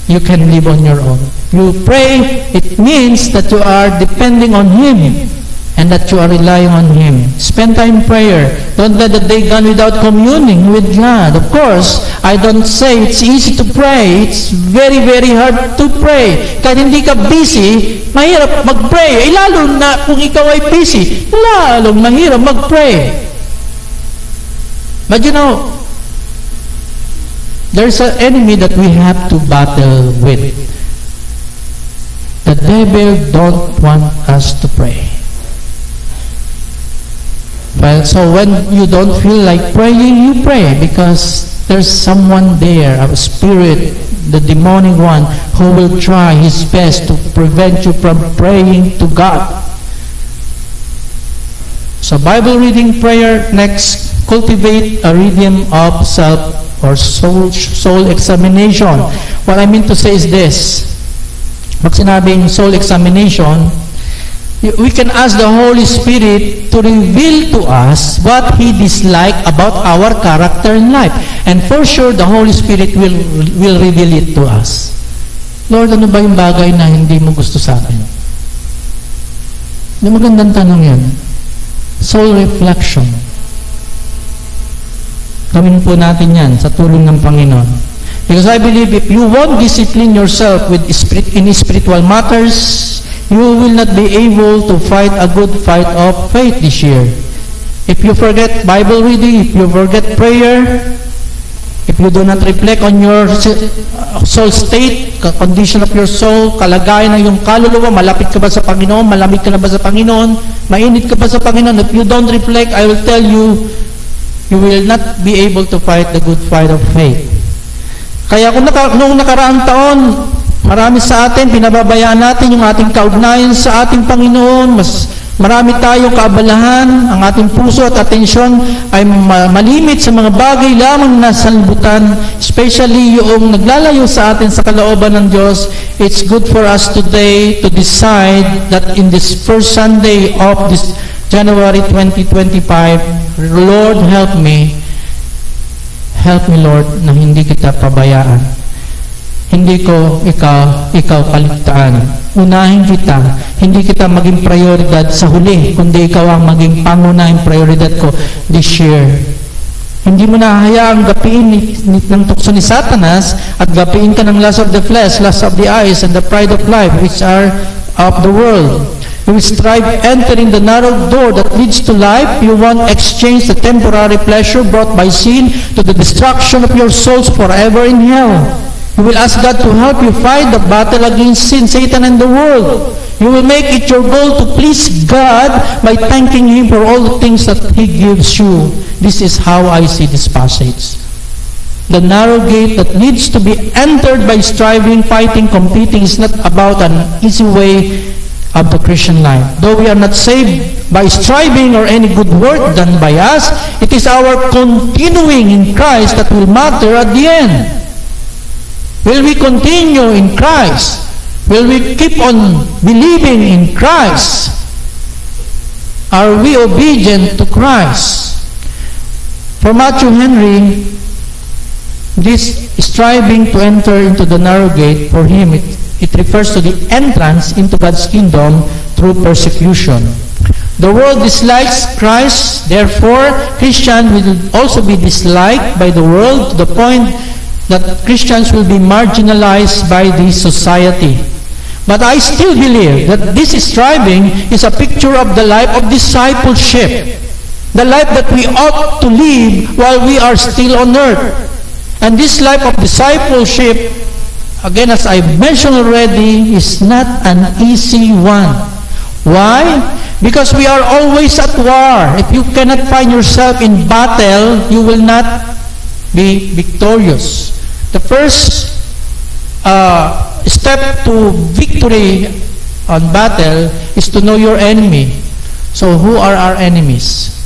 You can live on your own. You pray, it means that you are depending on Him and that you are relying on Him. Spend time in prayer. Don't let the day gone without communing with God. Of course, I don't say it's easy to pray. It's very, very hard to pray. Kahit hindi ka busy, mahirap mag-pray. Lalo na kung ikaw ay busy, lalong mahirap mag-pray. But you know, there's an enemy that we have to battle with. The devil don't want us to pray. Well, so when you don't feel like praying, you pray because there's someone there, a spirit, the demonic one, who will try his best to prevent you from praying to God. So Bible reading, prayer. Next, cultivate a rhythm of self or soul examination. What I mean to say is this. Pag sinabing soul examination, we can ask the Holy Spirit to reveal to us what He dislikes about our character in life. And for sure, the Holy Spirit will reveal it to us. Lord, ano ba yung bagay na hindi mo gusto sa akin? Yung magandang tanong yan. Soul reflection. Gawin po natin yan sa tulong ng Panginoon. Because I believe if you won't discipline yourself in spiritual matters, you will not be able to fight a good fight of faith this year. If you forget Bible reading, if you forget prayer, if you do not reflect on your soul state, condition of your soul, kalagayan ng iyong kaluluwa, malapit ka ba sa Panginoon, malamig ka na ba sa Panginoon, mainit ka ba sa Panginoon, if you don't reflect, I will tell you, you will not be able to fight the good fight of faith. Kaya kung noong nakaraang taon, marami sa atin, pinababayaan natin yung ating kaugnayan sa ating Panginoon. Marami tayong kaabalahan. Ang ating puso at atensyon ay malimit sa mga bagay lamang na sanlibutan, especially yung naglalayo sa atin sa kalooban ng Diyos. It's good for us today to decide that in this first Sunday of this January 2025, Lord, help me. Help me, Lord, na hindi kita pabayaan. Hindi ko ikaw kaligtaan. Unahin kita. Hindi kita maging prioridad sa huli, kundi ikaw ang maging pangunahing prioridad ko this year. Hindi mo na hayaang gapiin ng tukso ni Satanas at gapiin ka ng lust of the flesh, lust of the eyes, and the pride of life, which are of the world. You will strive entering the narrow door that leads to life. You won't exchange the temporary pleasure brought by sin to the destruction of your souls forever in hell. You will ask God to help you fight the battle against sin, Satan, and the world. You will make it your goal to please God by thanking Him for all the things that He gives you. This is how I see this passage. The narrow gate that needs to be entered by striving, fighting, competing is not about an easy way of the Christian life. Though we are not saved by striving or any good work done by us, it is our continuing in Christ that will matter at the end. Will we continue in Christ? Will we keep on believing in Christ? Are we obedient to Christ? For Matthew Henry, this striving to enter into the narrow gate, for him, it refers to the entrance into God's kingdom through persecution. The world dislikes Christ, therefore, Christians will also be disliked by the world to the point that Christians will be marginalized by the society. But I still believe that this striving is a picture of the life of discipleship, the life that we ought to live while we are still on earth. And this life of discipleship, again, as I mentioned already, is not an easy one. Why? Because we are always at war. If you cannot find yourself in battle, you will not be victorious. The first step to victory on battle is to know your enemy. So, who are our enemies?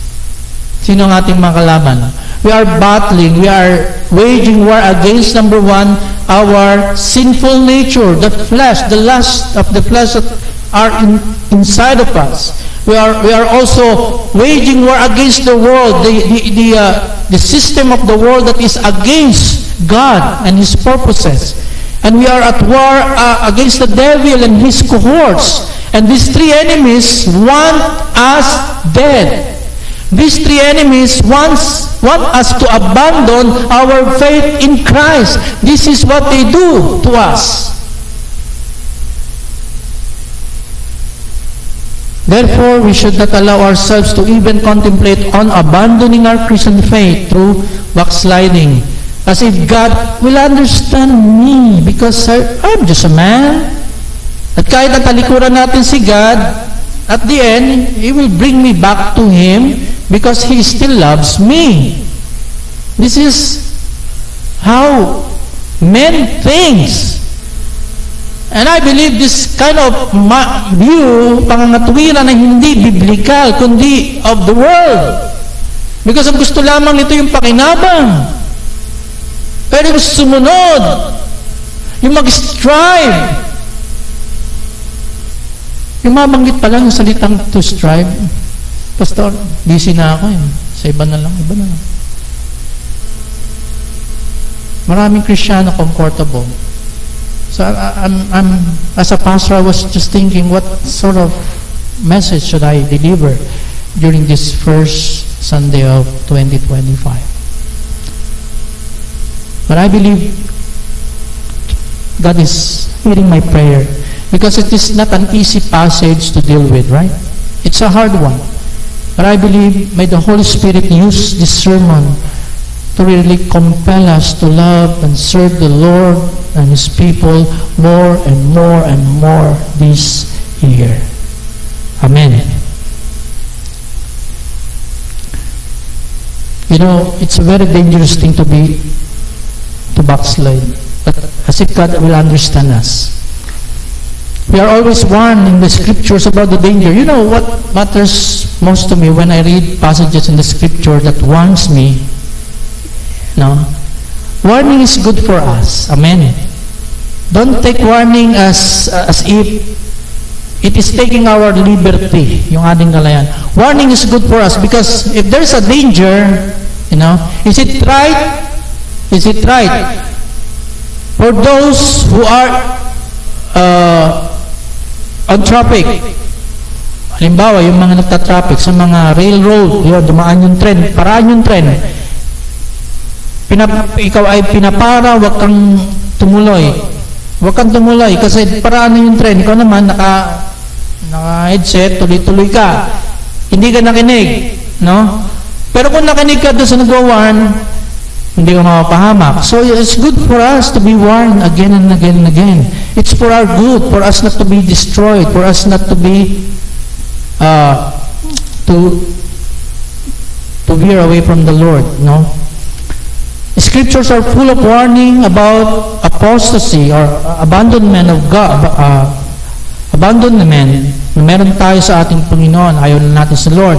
Sino ang ating mga kalaban? We are battling, we are waging war against, number one, our sinful nature, the flesh, the lust of the flesh that are inside of us. We are also waging war against the world, the system of the world that is against God and His purposes. And we are at war against the devil and his cohorts. And these three enemies want us dead. These three enemies want us to abandon our faith in Christ. This is what they do to us. Therefore, we should not allow ourselves to even contemplate on abandoning our Christian faith through backsliding. As if God will understand me because I'm just a man. At kahit natalikuran natin si God, at the end, He will bring me back to Him because He still loves me. This is how men thinks. And I believe this kind of view, pangangatwiran na hindi biblical, kundi of the world. Because ang gusto lamang nito yung pakinabang. Pero yung sumunod, yung mag-strive. Yung mabanggit pa lang yung salitang to strive. Pastor, busy na ako eh. Sa iba na lang. Maraming Kristiyano comfortable. So I'm as a pastor, I was just thinking, what sort of message should I deliver during this first Sunday of 2025? But I believe God is hearing my prayer because it is not an easy passage to deal with, right? It's a hard one. But I believe may the Holy Spirit use this sermon to really compel us to love and serve the Lord and His people more and more and more this year. Amen. You know, it's a very dangerous thing to backslide. But as if God will understand us. We are always warned in the scriptures about the danger. You know what matters most to me when I read passages in the scripture that warns me? No? Warning is good for us. Amen. Don't take warning as if it is taking our liberty, yung ating kalayan. Warning is good for us because if there's a danger, you know, is it right? Is it right for those who are on traffic? Halimbawa, yung mga nagta-traffic sa mga railroad, yun, dumaan yung tren, paraan yung tren. Ikaw ay pinapara, wag kang tumuloy. Wag kang tumuloy kasi paraan na yung tren. Ikaw naman, naka-headset, tuloy-tuloy ka. Hindi ka nakinig, no? Pero kung nakinig ka doon sa nagwa-warn, hindi ka mapapahamak. So it's good for us to be warned again and again and again. It's for our good, for us not to be destroyed, for us not to be to veer away from the Lord, no? Scriptures are full of warning about apostasy or abandonment of God, abandonment na meron tayo sa ating Panginoon, ayaw na natin sa Lord.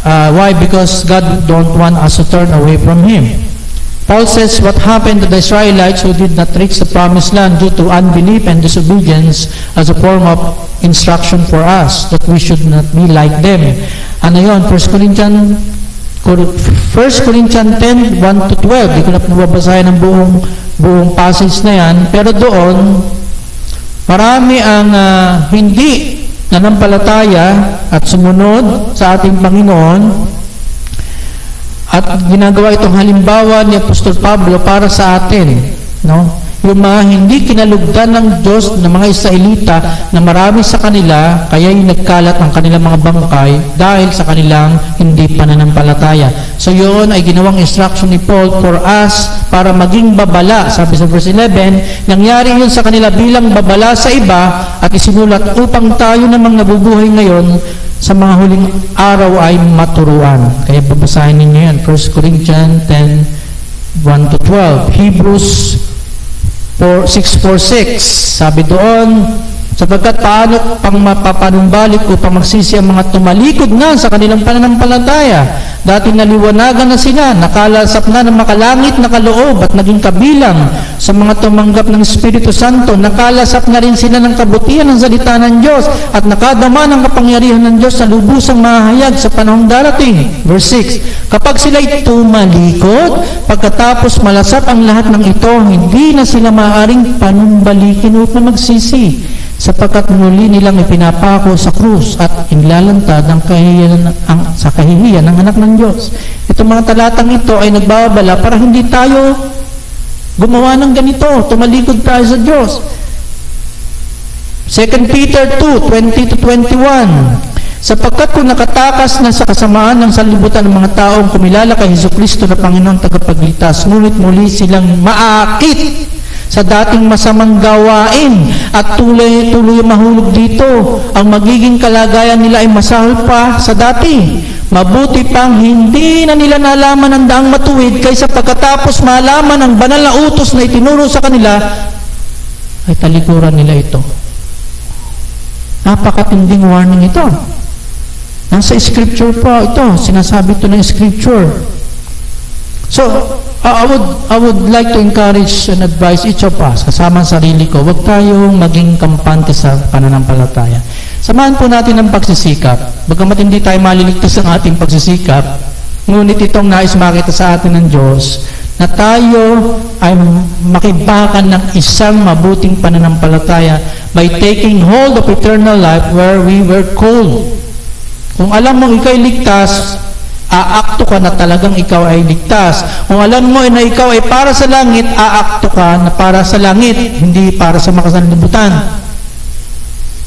Why? Because God don't want us to turn away from Him. Paul says what happened to the Israelites who did not reach the promised land due to unbelief and disobedience as a form of instruction for us that we should not be like them. Ano yun? 1 Corinthians 10, 1 to 12. Di ko na nababasahin ang buong passage na yan. Pero doon, marami ang hindi nanampalataya at sumunod sa ating Panginoon at ginagawa itong halimbawa ni Apostol Pablo para sa atin, no? yung mga hindi kinalugdan ng Diyos ng mga Israelita na marami sa kanila, kaya yung nagkalat ang kanilang mga bangkay dahil sa kanilang hindi pananampalataya. So yun ay ginawang instruction ni Paul for us para maging babala. Sabi sa verse 11, nangyari yun sa kanila bilang babala sa iba at isinulat upang tayo namang nabubuhay ngayon sa mga huling araw ay maturuan. Kaya babasahin ninyo yan. 1 Corinthians 10, 1-12. Hebrews 6:4-6. Sabi doon, sapagkat paano pang mapapanumbalik upang magsisi ang mga tumalikod na sa kanilang pananampalataya. Dati naliwanagan na sila, nakalasap na ng makalangit na kaloob at naging kabilang sa mga tumanggap ng Espiritu Santo. Nakalasap na rin sila ng kabutihan ng salita ng Diyos at nakadama ng kapangyarihan ng Diyos na lubusang mahayag sa panahong darating. Verse 6, kapag sila'y tumalikod, pagkatapos malasap ang lahat ng ito, hindi na sila maaaring panumbalikin upang magsisi, sapagkat muli nilang ipinapako sa krus at inlalantad sa kahihiyan ng anak ng Diyos. Itong mga talatang ito ay nagbabala para hindi tayo gumawa ng ganito, tumalikod tayo sa Diyos. 2 Peter 2:20-21, sapagkat kung nakatakas na sa kasamaan ng sanlibutan ng mga taong kumilala kay Jesucristo na Panginoong tagapagligtas, ngunit muli silang maakit sa dating masamang gawain at tuloy mahulog dito. Ang magiging kalagayan nila ay masahol pa sa dati. Mabuti pang hindi na nila nalaman ang daang matuwid kaysa pagkatapos malaman ang banal na utos na itinuro sa kanila ay talikuran nila ito. Napakatinding warning ito. Nasa scripture pa ito. Sinasabi ito ng scripture. So, I would like to encourage and advise each of us, kasama ang sarili ko, huwag tayong maging kampante sa pananampalataya. Samahan po natin ang pagsisikap. Bagamat hindi tayo maliligtas ang ating pagsisikap, ngunit itong nais makita sa atin ng Diyos, na tayo ay makibakan ng isang mabuting pananampalataya by taking hold of eternal life where we were called. Kung alam mo ikaw'y ligtas, aakto ka na talagang ikaw ay ligtas. Kung alam mo na ikaw ay para sa langit, aakto ka na para sa langit, hindi para sa makasanlibutan.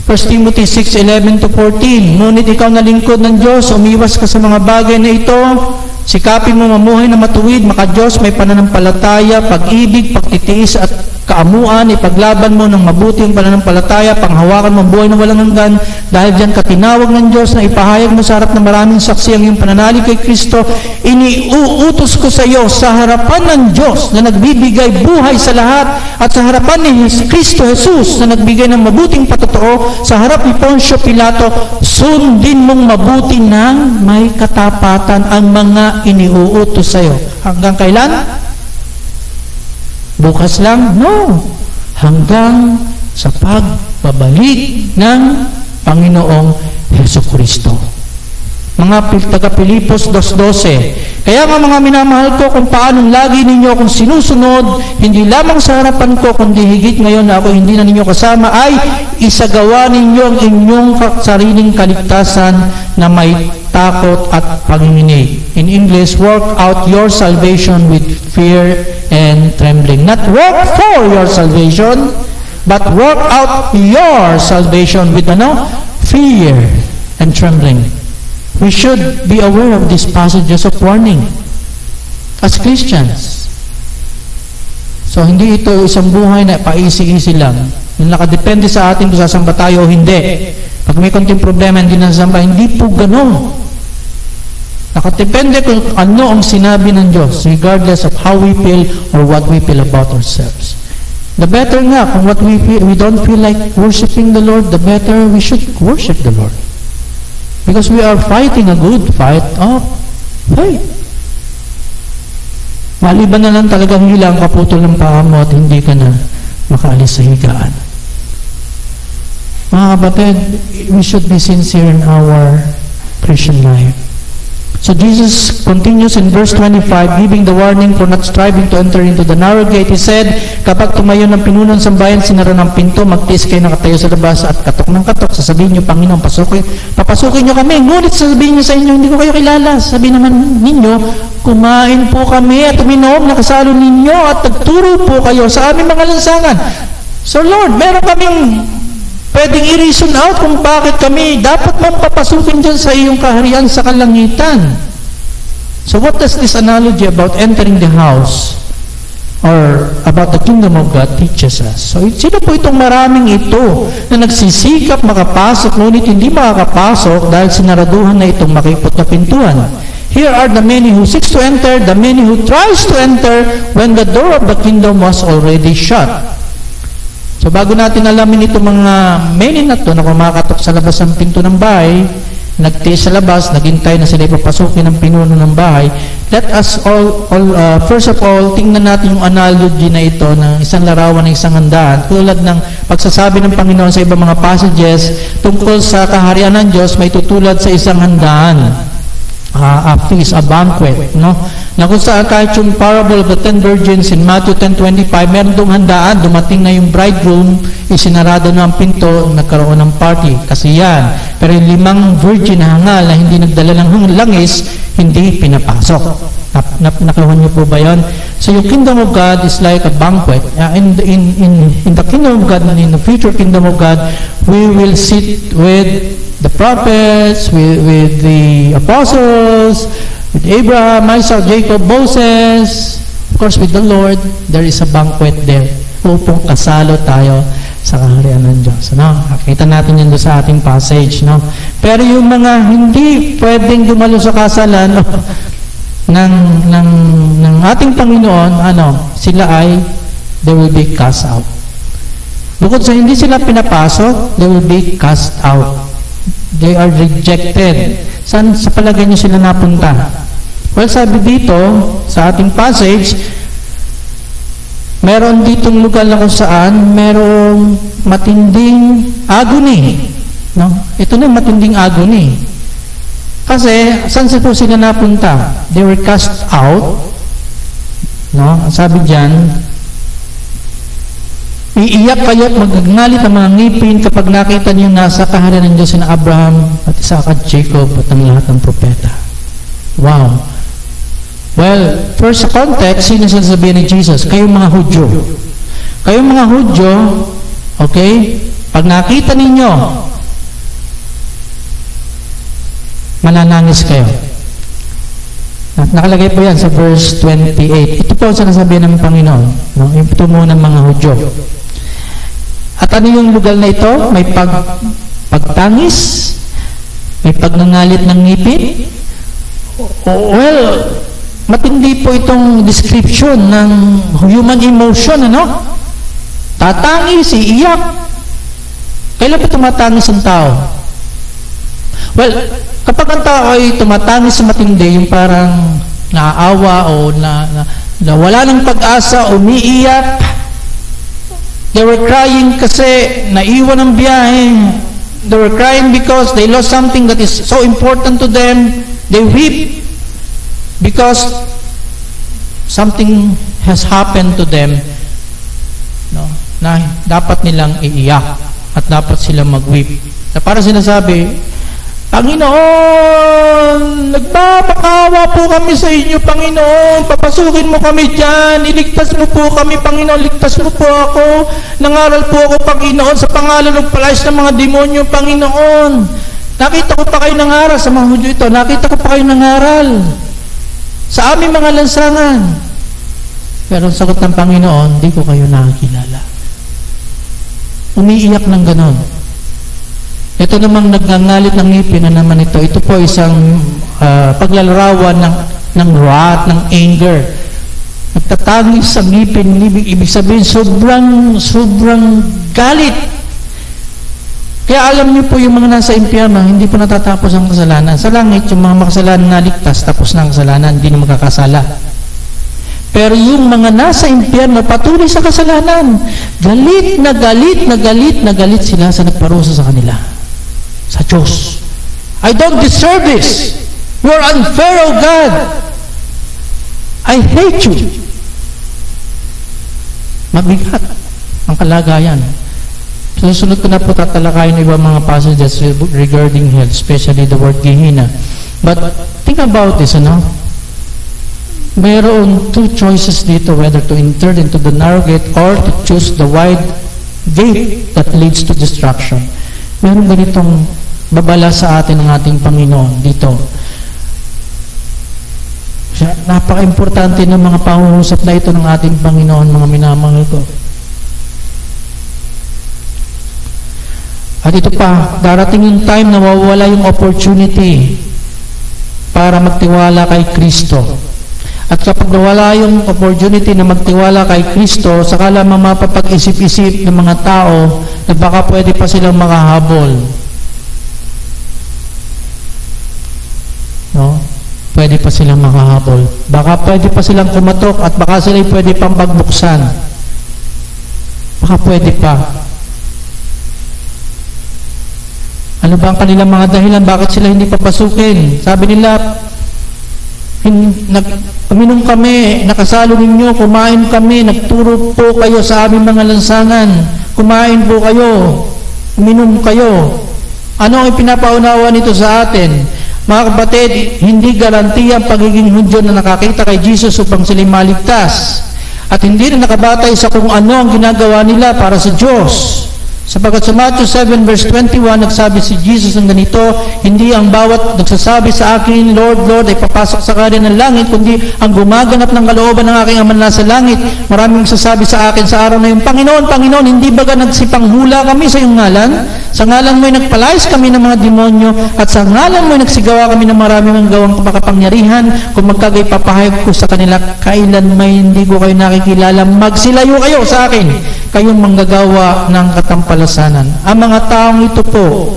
1 Timothy 6:11-14, ngunit ikaw na lingkod ng Diyos, umiwas ka sa mga bagay na ito, sikapin mo mamuhay na matuwid, maka-Diyos, may pananampalataya, pag-ibig, pagtitiis at kaamuan, ipaglaban mo ng mabuti ang pananampalataya, panghawakan mo ang buhay na walang hanggan, dahil diyan ka tinawag ng Diyos na ipahayag mo sa harap ng maraming saksi ang iyong pananalig kay Kristo. Iniuutos ko sa iyo sa harapan ng Diyos na nagbibigay buhay sa lahat at sa harapan ni Kristo Jesus na nagbigay ng mabuting patotoo, sa harap ni Poncio Pilato, sundin mong mabuti ng may katapatan ang mga iniuutos sa iyo. Hanggang kailan? Bukas lang? No. Hanggang sa pagbabalik ng Panginoong Jesucristo. Mga taga-Pilipos 2:12. Kaya nga mga minamahal ko, kung paanong lagi ninyo akong sinusunod, hindi lamang sa harapan ko, kundi higit ngayon na ako hindi na ninyo kasama, ay isagawa ninyo ang inyong sariling kaligtasan na may takot at panginginig. In English, work out your salvation with fear and trembling. Not work for your salvation, but work out your salvation with fear and trembling. We should be aware of these passages of warning as Christians. So, hindi ito isang buhay na paisi-isi lang. Yung nakadepende sa atin kung sasamba tayo o hindi. Pag may konting problema, hindi na sasamba, hindi po ganun. Nakadepende kung ano ang sinabi ng Diyos, regardless of how we feel or what we feel about ourselves. The better nga, kung what we don't feel like worshiping the Lord, the better we should worship the Lord. Because we are fighting a good fight of faith. Maliban na lang talagang hilang kaputol ng paa mo at hindi ka na makaalis sa higaan. Mga kapatid, we should be sincere in our Christian life. So Jesus continues in verse 25, giving the warning for not striving to enter into the narrow gate. He said, kapag tumayo ng pinuno ng sambayan, sinara ng pinto, magtiis kayo nakatayo sa labas at katok ng katok, sasabihin niyo, Panginoon, papasukin niyo kami. Ngunit sasabihin niyo sa inyo, hindi ko kayo kilala. Sabihin naman ninyo, kumain po kami at uminom, nakasalo ninyo at nagturo po kayo sa aming mga lansangan. So Lord, meron kaming pwedeng i-reason out kung bakit kami dapat papasukin dyan sa iyong kaharian sa kalangitan. So what does this analogy about entering the house or about the kingdom of God teaches us? So sino po itong maraming ito na nagsisikap makapasok ngunit hindi makakapasok dahil sinaraduhan na itong makipot na pintuan? Here are the many who seeks to enter, the many who tries to enter when the door of the kingdom was already shut. So bago natin alamin itong mga many na ito na kumakatok sa labas ng pinto ng bahay, nagtiis sa labas, naghintay na sila ipapasukin ng pinuno ng bahay, let us first of all, tingnan natin yung analogy na ito ng isang larawan ng isang handaan. Tulad ng pagsasabi ng Panginoon sa ibang mga passages tungkol sa kaharian ng Diyos, may tutulad sa isang handaan. A feast, a banquet, no? Na kung saan kahit yung parable of the 10 virgins in Matthew 10:25, meron dong handaan, dumating na yung bridegroom, isinarado na ang pinto, nagkaroon ng party, kasi yan. Pero yung 5 virgin na hangal na hindi nagdala ng langis, hindi pinapasok. Nakuha niyo po ba yun? So yung kingdom of God is like a banquet. In the kingdom of God, in the future kingdom of God, we will sit with the prophets, with the apostles, with Abraham, Isaac, Jacob, Moses, of course with the Lord. There is a banquet there upang kasalo tayo sa kaharian ng Diyos. No? Nakita natin yan doon sa ating passage. No? Pero yung mga hindi pwedeng dumalo sa kasalan ng ating Panginoon, sila ay they will be cast out. Bukod sa hindi sila pinapasok, they will be cast out. They are rejected. Saan sa palagay niyo sila napunta? Well, sabi dito, sa ating passage, meron ditong lugar na kung saan merong matinding agony. No? Ito na matinding agony. Kasi, saan po sila napunta? They were cast out. No? Sabi diyan, iiyak kayo at magngalit ang mga ngipin kapag nakita niyo nasa kaharian ng Diyos na Abraham at Isaac at Jacob at ang lahat ng propeta. Wow. Well, first sa context, sino sasabihin ni Jesus? Kayong mga Hudyo. Kayong mga Hudyo, okay, pag nakita ninyo, mananangis kayo. At nakalagay po yan sa verse 28. Ito po ang sinasabihin ng Panginoon. No? Ito muna ng mga Hudyo. At ano yung lugar na ito? May pagtangis? May pagnangalit ng ngipin? Well, matindi po itong description ng human emotion, ano? Tatangis, iiyak. Kailan pa tumatangis ang tao? Well, kapag ang tao ay tumatangis sa matindi, yung parang naaawa o na wala ng pag-asa, umiiyak. They were crying kasi naiwan ang biyahe. They were crying because they lost something that is so important to them. They weep because something has happened to them, no, na dapat nilang iiyak at dapat silang mag-weep. Na para sinasabi, Panginoon, nagpapakawa po kami sa inyo, Panginoon. Papasukin mo kami dyan. Iligtas mo po kami, Panginoon. Ligtas mo po ako. Nangaral po ako, Panginoon, sa pangalan ng palayas ng mga demonyo, Panginoon. Nakita ko pa kayo nangaral sa mga Hudyo ito. Nakita ko pa kayo nangaral sa aming mga lansangan. Pero ang sagot ng Panginoon, di ko kayo nakakilala. Umiiyak ng ganon. Ito namang nagngangalit ng ngipin na naman ito. Ito po isang paglalarawan ng wrath, ng anger. Nagtatangis ang ngipin, ibig sabihin sobrang galit. Kaya alam niyo po yung mga nasa impyerno, hindi po natatapos ang kasalanan. Sa langit, yung mga makasalanan na ligtas, tapos na ang kasalanan, hindi na magkakasala. Pero yung mga nasa impyerno, patuloy sa kasalanan. Galit na galit sila sa nagparusa sa kanila. Sa Diyos. I don't deserve this. You are unfair, O God. I hate you. Mabigat ang kalagayan. Susunod ko na po tatalakayin ng ibang mga passages regarding hell, especially the word Gehenna. But think about this, mayroon two choices dito, whether to enter into the narrow gate or to choose the wide gate that leads to destruction. Meron ganitong babala sa atin ng ating Panginoon dito. Napaka-importante ng mga pangungusap na ito ng ating Panginoon, mga minamahal ko. At ito pa, darating yung time na mawawala yung opportunity para magtiwala kay Kristo. At kapag nawala yung opportunity na magtiwala kay Kristo, saka lamang mapapag-isip-isip ng mga tao na baka pwede pa silang makahabol. No? Pwede pa silang makahabol. Baka pwede pa silang kumatok at baka sila pwede pang pagbuksan. Baka pwede pa. Ano ba ang kanilang mga dahilan? Bakit sila hindi papasukin? Sabi nila, uminom kami, nakasalo ninyo, kumain kami, nagturo po kayo sa aming mga lansangan, kumain po kayo, uminom kayo. Ano ang ipinapaunawa nito sa atin? Mga kapatid, hindi garantiya ang pagiging Hudyo na nakakita kay Jesus upang sila'y maligtas. At hindi na nakabatay sa kung ano ang ginagawa nila para sa Diyos. Sapagkat sa Matthew 7 verse 21, nagsabi si Jesus ng ganito, hindi ang bawat nagsasabi sa akin, Lord, Lord, ay papasok sa kanya ng langit, kundi ang gumaganap ng kalooban ng aking Ama na sa langit. Maraming nagsasabi sa akin sa araw na yung, Panginoon, Panginoon, hindi ba nagsipanghula kami sa iyong ngalan? Sa ngalan mo'y nagpalayas kami ng mga demonyo, at sa ngalan mo'y nagsigawa kami ng maraming gawang makapangyarihan. Kung magkagay papahayag ko sa kanila, kailan may hindi ko kayo nakikilala, magsilayo kayo sa akin, kayong manggagawa ng katampalasanan. Ang mga taong ito po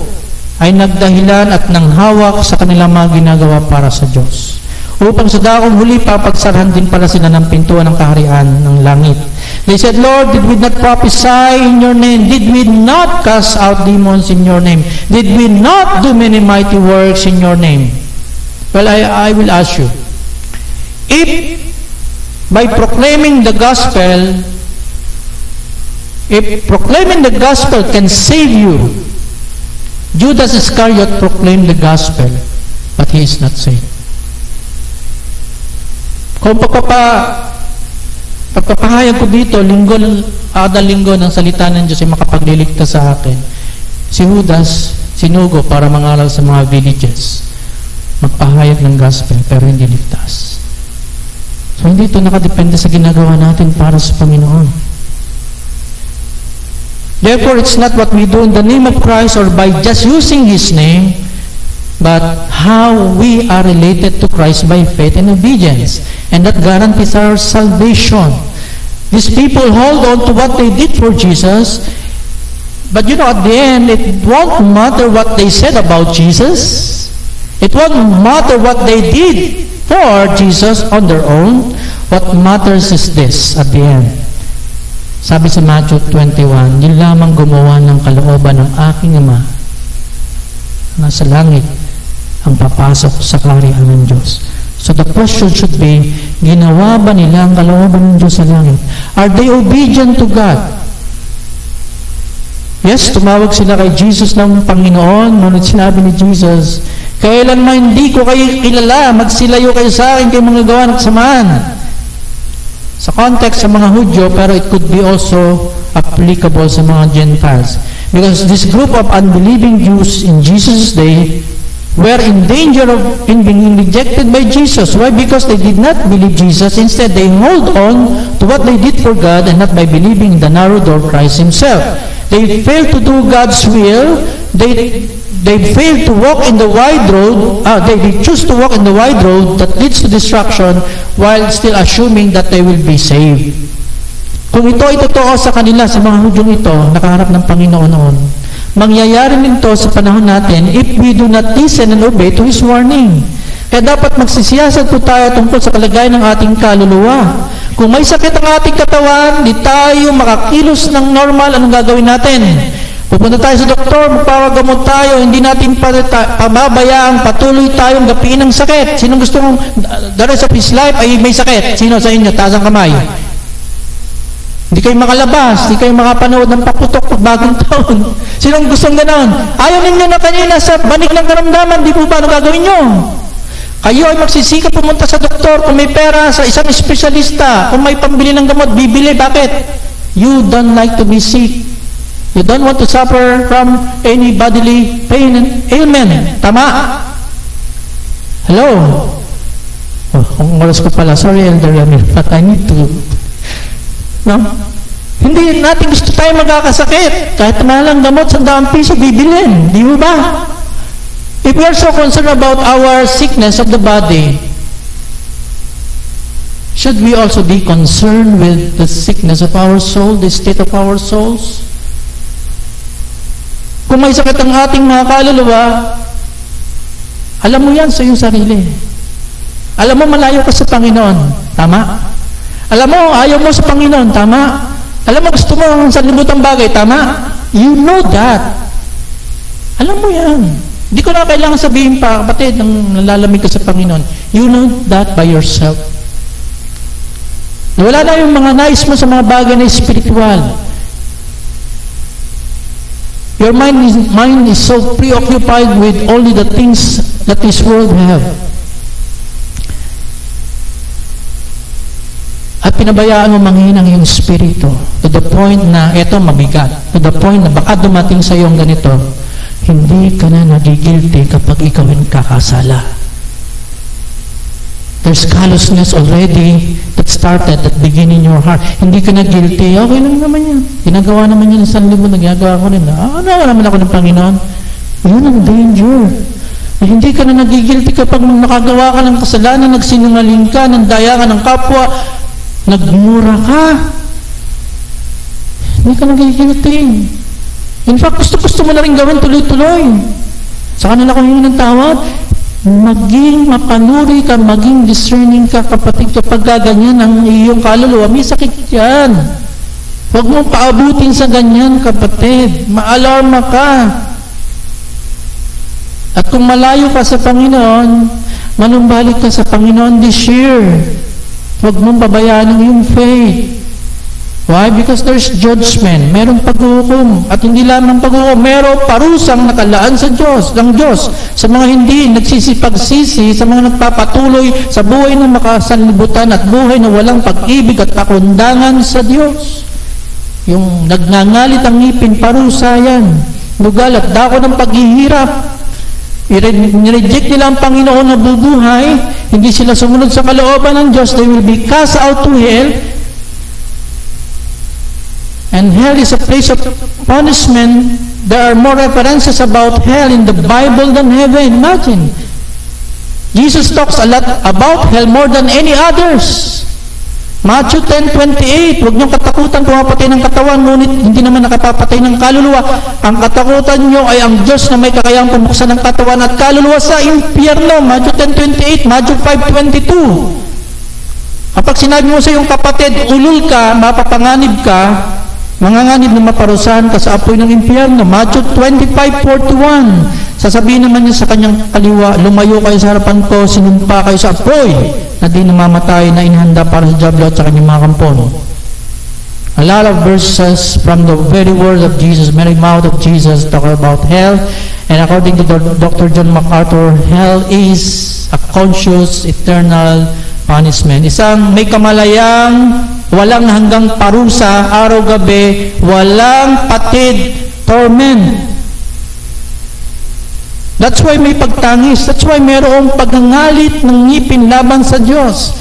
ay nagdahilan at nanghawak sa kanilang mga ginagawa para sa Diyos. Upang sa dakong huli, papagsarhan din pala sila ng pintuan ng kaharian ng langit. They said, Lord, did we not prophesy in your name? Did we not cast out demons in your name? Did we not do many mighty works in your name? Well, I will ask you, if by proclaiming the gospel, if proclaiming the gospel can save you, Judas Iscariot proclaimed the gospel, but he is not saved. Kung pagpapahayag ko dito, kada linggo ng salita ng Diyos ay makapagliligtas sa akin, si Judas sinugo para mangaral sa mga villages, magpahayag ng gospel, pero hindi ligtas. So hindi ito nakadepende sa ginagawa natin para sa Panginoon. Therefore, it's not what we do in the name of Christ or by just using His name, but how we are related to Christ by faith and obedience. And that guarantees our salvation. These people hold on to what they did for Jesus, but at the end, it won't matter what they said about Jesus. It won't matter what they did for Jesus on their own. What matters is this at the end. Sabi sa Matthew 21, yun lamang gumawa ng kalooban ng aking Ama nasa langit ang papasok sa kaharian ng Diyos. So the question should be, ginawa ba nila ang kalooban ng Diyos sa langit? Are they obedient to God? Yes, tumawag sila kay Jesus ng Panginoon, ngunit sinabi ni Jesus, kailanman hindi ko kayo kilala, magsilayo kayo sa akin, kayo mga gawa ng kasamaan. Sa context sa mga Hudyo, pero it could be also applicable sa mga Gentiles. Because this group of unbelieving Jews in Jesus' day were in danger of being rejected by Jesus. Why? Because they did not believe Jesus. Instead, they hold on to what they did for God and not by believing in the narrow door Christ Himself. They failed to do God's will. They failed to walk in the wide road. They choose to walk in the wide road that leads to destruction while still assuming that they will be saved. Kung ito ay totoo sa kanila, sa mga Hudyong ito, nakaharap ng Panginoon noon, mangyayari nito sa panahon natin if we do not listen and obey to His warning. Kaya dapat magsisiyasat po tayo tungkol sa kalagayan ng ating kaluluwa. Kung may sakit ang ating katawan, di tayo makakilos ng normal, anong gagawin natin? Pupunta tayo sa doktor, magpapagamot tayo, hindi natin pababayaan, patuloy tayong gapiin ng sakit. Sinong gusto mong the rest of his life ay may sakit? Sino sa inyo? Taas ang kamay. Hindi kayo makalabas, hindi kayo makapanood ng paputok pag bagong taon. Sinong gustong gano'n? Ayaw ninyo na kanina sa banig ng karamdaman, di po ba? Ano gagawin nyo? Kayo ay magsisikap pumunta sa doktor, kung may pera, sa isang espesyalista, kung may pambili ng gamot, bibili. Bakit? You don't like to be sick. You don't want to suffer from any bodily pain and ailment. Tama? Hello? Oh, ang oras ko pala. Sorry, Elder Ramil, but I need to... No? Hindi natin gusto tayo magkakasakit. Kahit malang gamot, 100 piso, bibilin. Di ba? If we are so concerned about our sickness of the body, should we also be concerned with the sickness of our soul, the state of our souls? Kung may sakit ang ating mga kaluluwa, alam mo yan sa iyong sarili. Alam mo malayo ka sa Panginoon. Tama? Alam mo, ayaw mo sa Panginoon. Tama? Alam mo, gusto mo ang sanlibutan bagay. Tama? You know that. Alam mo yan. Hindi ko na kailangan sabihin pa, kapatid, nang nalalamig ka sa Panginoon. You know that by yourself. Wala na yung mga nais mo sa mga bagay na spiritual. Your mind is so preoccupied with only the things that this world have. At pinabayaan mo manghina ang iyong spirito to the point na eto mabigat, to the point na baka dumating sa iyong ganito, hindi ka na nagigilty kapag ikaw ay kakasala. There's callousness already that started, that begin in your heart. Hindi ka na guilty. Okay lang naman yan. Ginagawa naman yan sa libo, nagagawa ko rin. Ano naman ako ng Panginoon? Yun ang danger. Hindi ka na nagigilty kapag nakagawa ka ng kasalanan, nagsinungaling ka, nandaya ka ng kapwa, nagmura ka. Hindi ka nagigilty. In fact, gusto mo na rin gawin tuloy-tuloy. Sa kanila ko hingi ng tawad, maging mapanuri ka, maging discerning ka, kapatid, kapag gaganyan ang iyong kaluluwa, may sakit yan. Huwag mong paabutin sa ganyan, kapatid. Maalarma ka. At kung malayo ka sa Panginoon, manumbalik ka sa Panginoon this year. Huwag mong babayaan ang iyong faith. Why? Because there's judgment. Merong paghuhukom. At hindi lamang paghuhukom, merong parusang nakalaan sa Diyos, ng Diyos. Sa mga hindi nagsisipagsisi, sa mga nagpapatuloy sa buhay na makasanlibutan at buhay na walang pag-ibig at pakundangan sa Diyos. Yung nagngangalit ang ngipin, parusa yan. Lugal at dako ng paghihirap. I-reject nila ang Panginoon na bubuhay. Hindi sila sumunod sa kalooban ng Diyos. They will be cast out to hell. And hell is a place of punishment. There are more references about hell in the Bible than heaven. Imagine. Jesus talks a lot about hell more than any others. Matthew 10:28, huwag niyong katakutan pumapatay ng katawan, ngunit hindi naman nakapapatay ng kaluluwa. Ang katakutan niyo ay ang Diyos na may kakayahang pumuksan ng katawan at kaluluwa sa impyerno. Matthew 10:28, Matthew 5:22. Kapag sinabi mo sa iyong kapatid, ulul ka, mapapanganib ka, manganganib na maparusahan ka sa apoy ng impyerno. Matthew 25:41. Sasabihin naman niya sa kanyang kaliwa, lumayo kayo sa harapan ko, sinumpa kayo sa apoy na di namamatay na inihanda para sa diablo at sa kanyang mga kampon. A lot of verses from the very word of Jesus, very mouth of Jesus, talk about hell. And according to Dr. John MacArthur, hell is a conscious, eternal punishment. Isang may kamalayang, walang hanggang parusa, araw-gabi, walang patid, torment. That's why may pagtangis. That's why mayroong pagngangalit ng ngipin laban sa Diyos.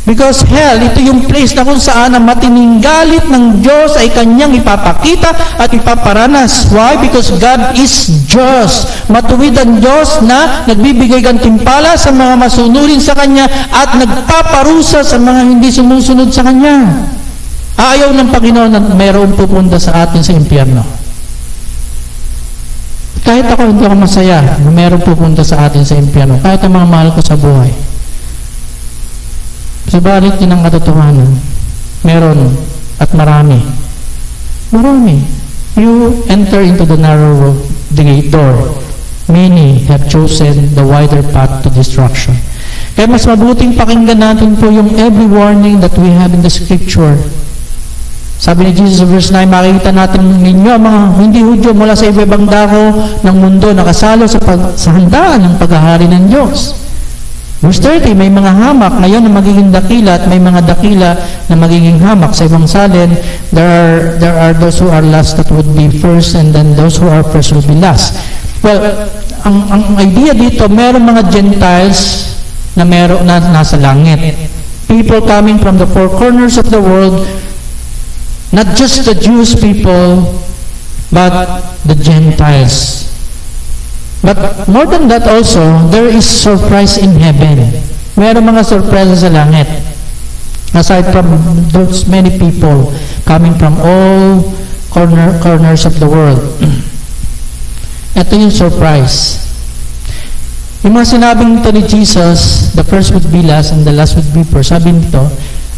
Because hell, ito yung place na kung saan ang matining galit ng Diyos ay kanyang ipapakita at ipaparanas. Why? Because God is just. Matuwid ang Diyos na nagbibigay gantimpala sa mga masunurin sa Kanya at nagpaparusa sa mga hindi sumusunod sa Kanya. Ayaw ng Panginoon na mayroong pupunta sa atin sa impyerno. Kahit ako hindi ako masaya na mayroong pupunta sa atin sa impyerno. Kahit ang mga mahal ko sa buhay. Subalit din ang katotohanan. Meron at marami. Marami. You enter into the narrow door. Many have chosen the wider path to destruction. Kaya mas mabuting pakinggan natin po yung every warning that we have in the Scripture. Sabi ni Jesus verse 9, makikita natin ninyo mga hindi Hudyo mula sa iba-ibang dako ng mundo nakasalo sa handaan ng paghahari ng Diyos. Verse 30, may mga hamak ngayon na magiging dakila at may mga dakila na magiging hamak. Sa ibang salin, there are those who are last that would be first, and then those who are first will be last. Well, ang idea dito, meron mga Gentiles na nasa langit. People coming from the four corners of the world, not just the Jewish people, but the Gentiles. But more than that also, there is surprise in heaven. Meron mga surprise sa langit. Aside from those many people coming from all corners of the world. Ito yung surprise. Yung mga sinabing ito ni Jesus, the first would be last and the last would be first. Sabi nito,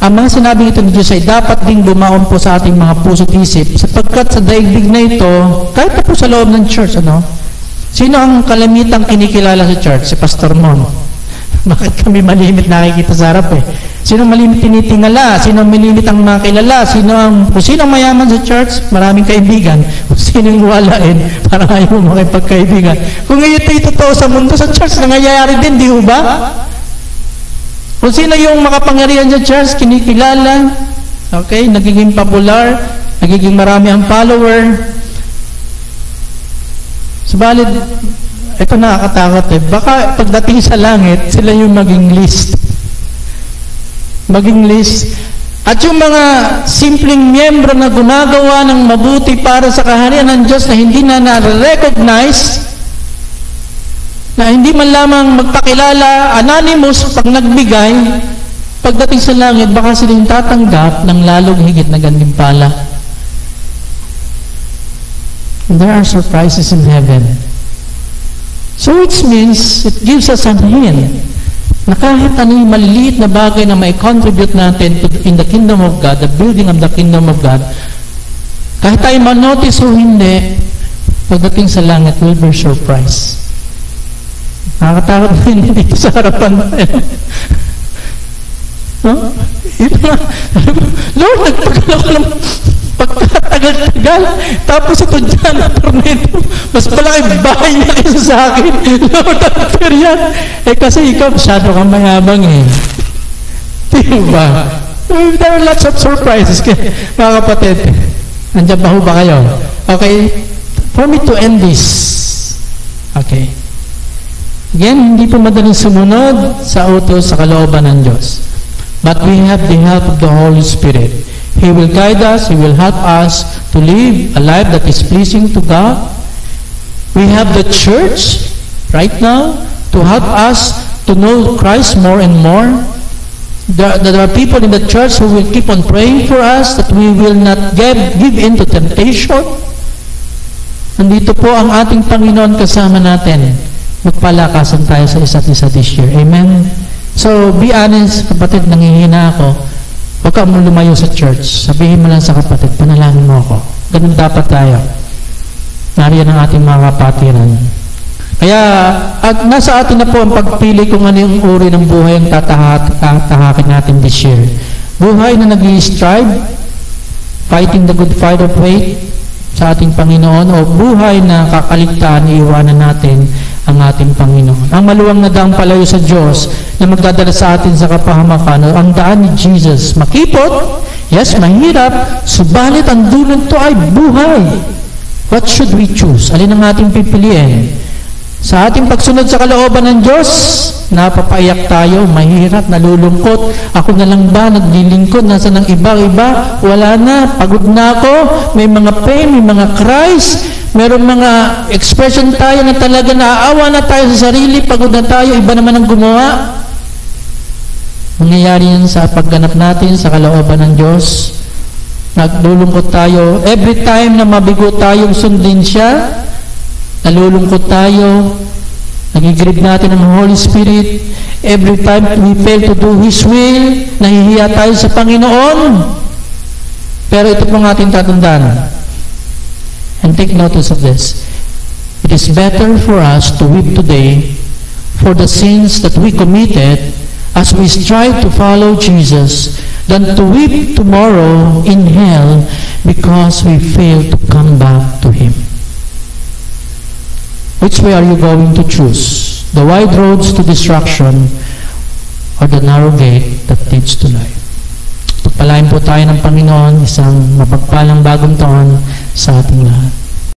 ang mga sinabing ito ni Jesus ay dapat ding bumaon po sa ating mga puso't isip sapagkat sa daigdig na ito, kahit na po sa loob ng church, sino ang kalamitang kinikilala sa church? Si Pastor Mon. Bakit kami malimit nakikita sa harap Sino malimit tinitingala? Sino malimit ang makilala? Kung sino mayaman sa church, maraming kaibigan. Kung sino yung walain, para ayaw mo makipagkaibigan. Kung ito totoo sa mundo, sa church, nangyayari din, di ba? Kung sino yung makapangyarihan sa church, kinikilala, okay, nagiging popular, nagiging marami ang follower. Subalit, ito nakakatakot baka pagdating sa langit, sila yung maging list. At yung mga simpleng miyembro na gumagawa ng mabuti para sa kaharian ng Diyos na hindi na na-recognize, na hindi man lamang magpakilala, anonymous pag nagbigay, pagdating sa langit, baka sila yung tatanggap ng lalong higit na gantimpala. There are surprises in heaven. So it means, it gives us a hint na kahit ano yung maliliit na bagay na may contribute natin in the kingdom of God, the building of the kingdom of God, kahit tayo manotice o hindi, pagdating sa langit, will be surprise. Nakakatakot na hindi dito sa harapan tayo. Lord, nagtagal ako ng pagkatagal-tagal, tapos ito dyan, tornado, mas malaki bahay niya kaysa sa akin. Lord, unfair yan. Kasi ikaw, masyado kang mayabang diba? There are lots of surprises, mga kapatid. Nandiyan ba ho ba kayo? Okay, for me to end this. Okay. Again, hindi po madaling sumunod sa utos sa kalooban ng Diyos. But we have the help of the Holy Spirit. He will guide us, He will help us to live a life that is pleasing to God. We have the church right now to help us to know Christ more and more. There are people in the church who will keep on praying for us that we will not give in to temptation. Nandito po ang ating Panginoon kasama natin. Magpalakasan tayo sa isa't isa this year. Amen? So, be honest, kapatid, nanghihina ako. Huwag ka mo lumayo sa church. Sabihin mo lang sa kapatid, panalangin mo ako. Ganun dapat tayo. Nariyan ang ating mga kapatiran. Kaya, at nasa atin na po ang pagpili kung ano yung uri ng buhay ang tatahakin natin this year. Buhay na nag-i-strive, fighting the good fight of faith sa ating Panginoon, o buhay na kakaligtaan, iiwanan natin ang ating Panginoon. Ang maluwang na daang palayo sa Diyos na magdadala sa atin sa kapahamakan, ang daan ni Jesus. Makipot, yes, mahirap, subalit ang dulo nito ay buhay. What should we choose? Alin ang ating pipiliin? Sa ating pagsunod sa kalooban ng Diyos, napapaiyak tayo, mahirap, nalulungkot. Ako na lang ba, naglilingkod, nasa ng iba, wala na, pagod na ako, may mga pain, may mga cries, meron mga expression tayo na talaga naaawa na tayo sa sarili, pagod na tayo, iba naman ang gumawa. Nangyayari yan sa pagganap natin sa kalooban ng Diyos. Naglulungkot tayo. Every time na mabigo tayong sundin siya, nalulungkot tayo, nagigirib natin ang Holy Spirit. Every time we fail to do His will, nahihiya tayo sa Panginoon. Pero ito pong ating tatandaan. And take notice of this. It is better for us to weep today for the sins that we committed as we strive to follow Jesus than to weep tomorrow in hell because we fail to come back to Him. Which way are you going to choose? The wide roads to destruction or the narrow gate that leads to life? Pagpalain po tayo ng Panginoon, isang mapagpalang bagong taon sa ating lahat.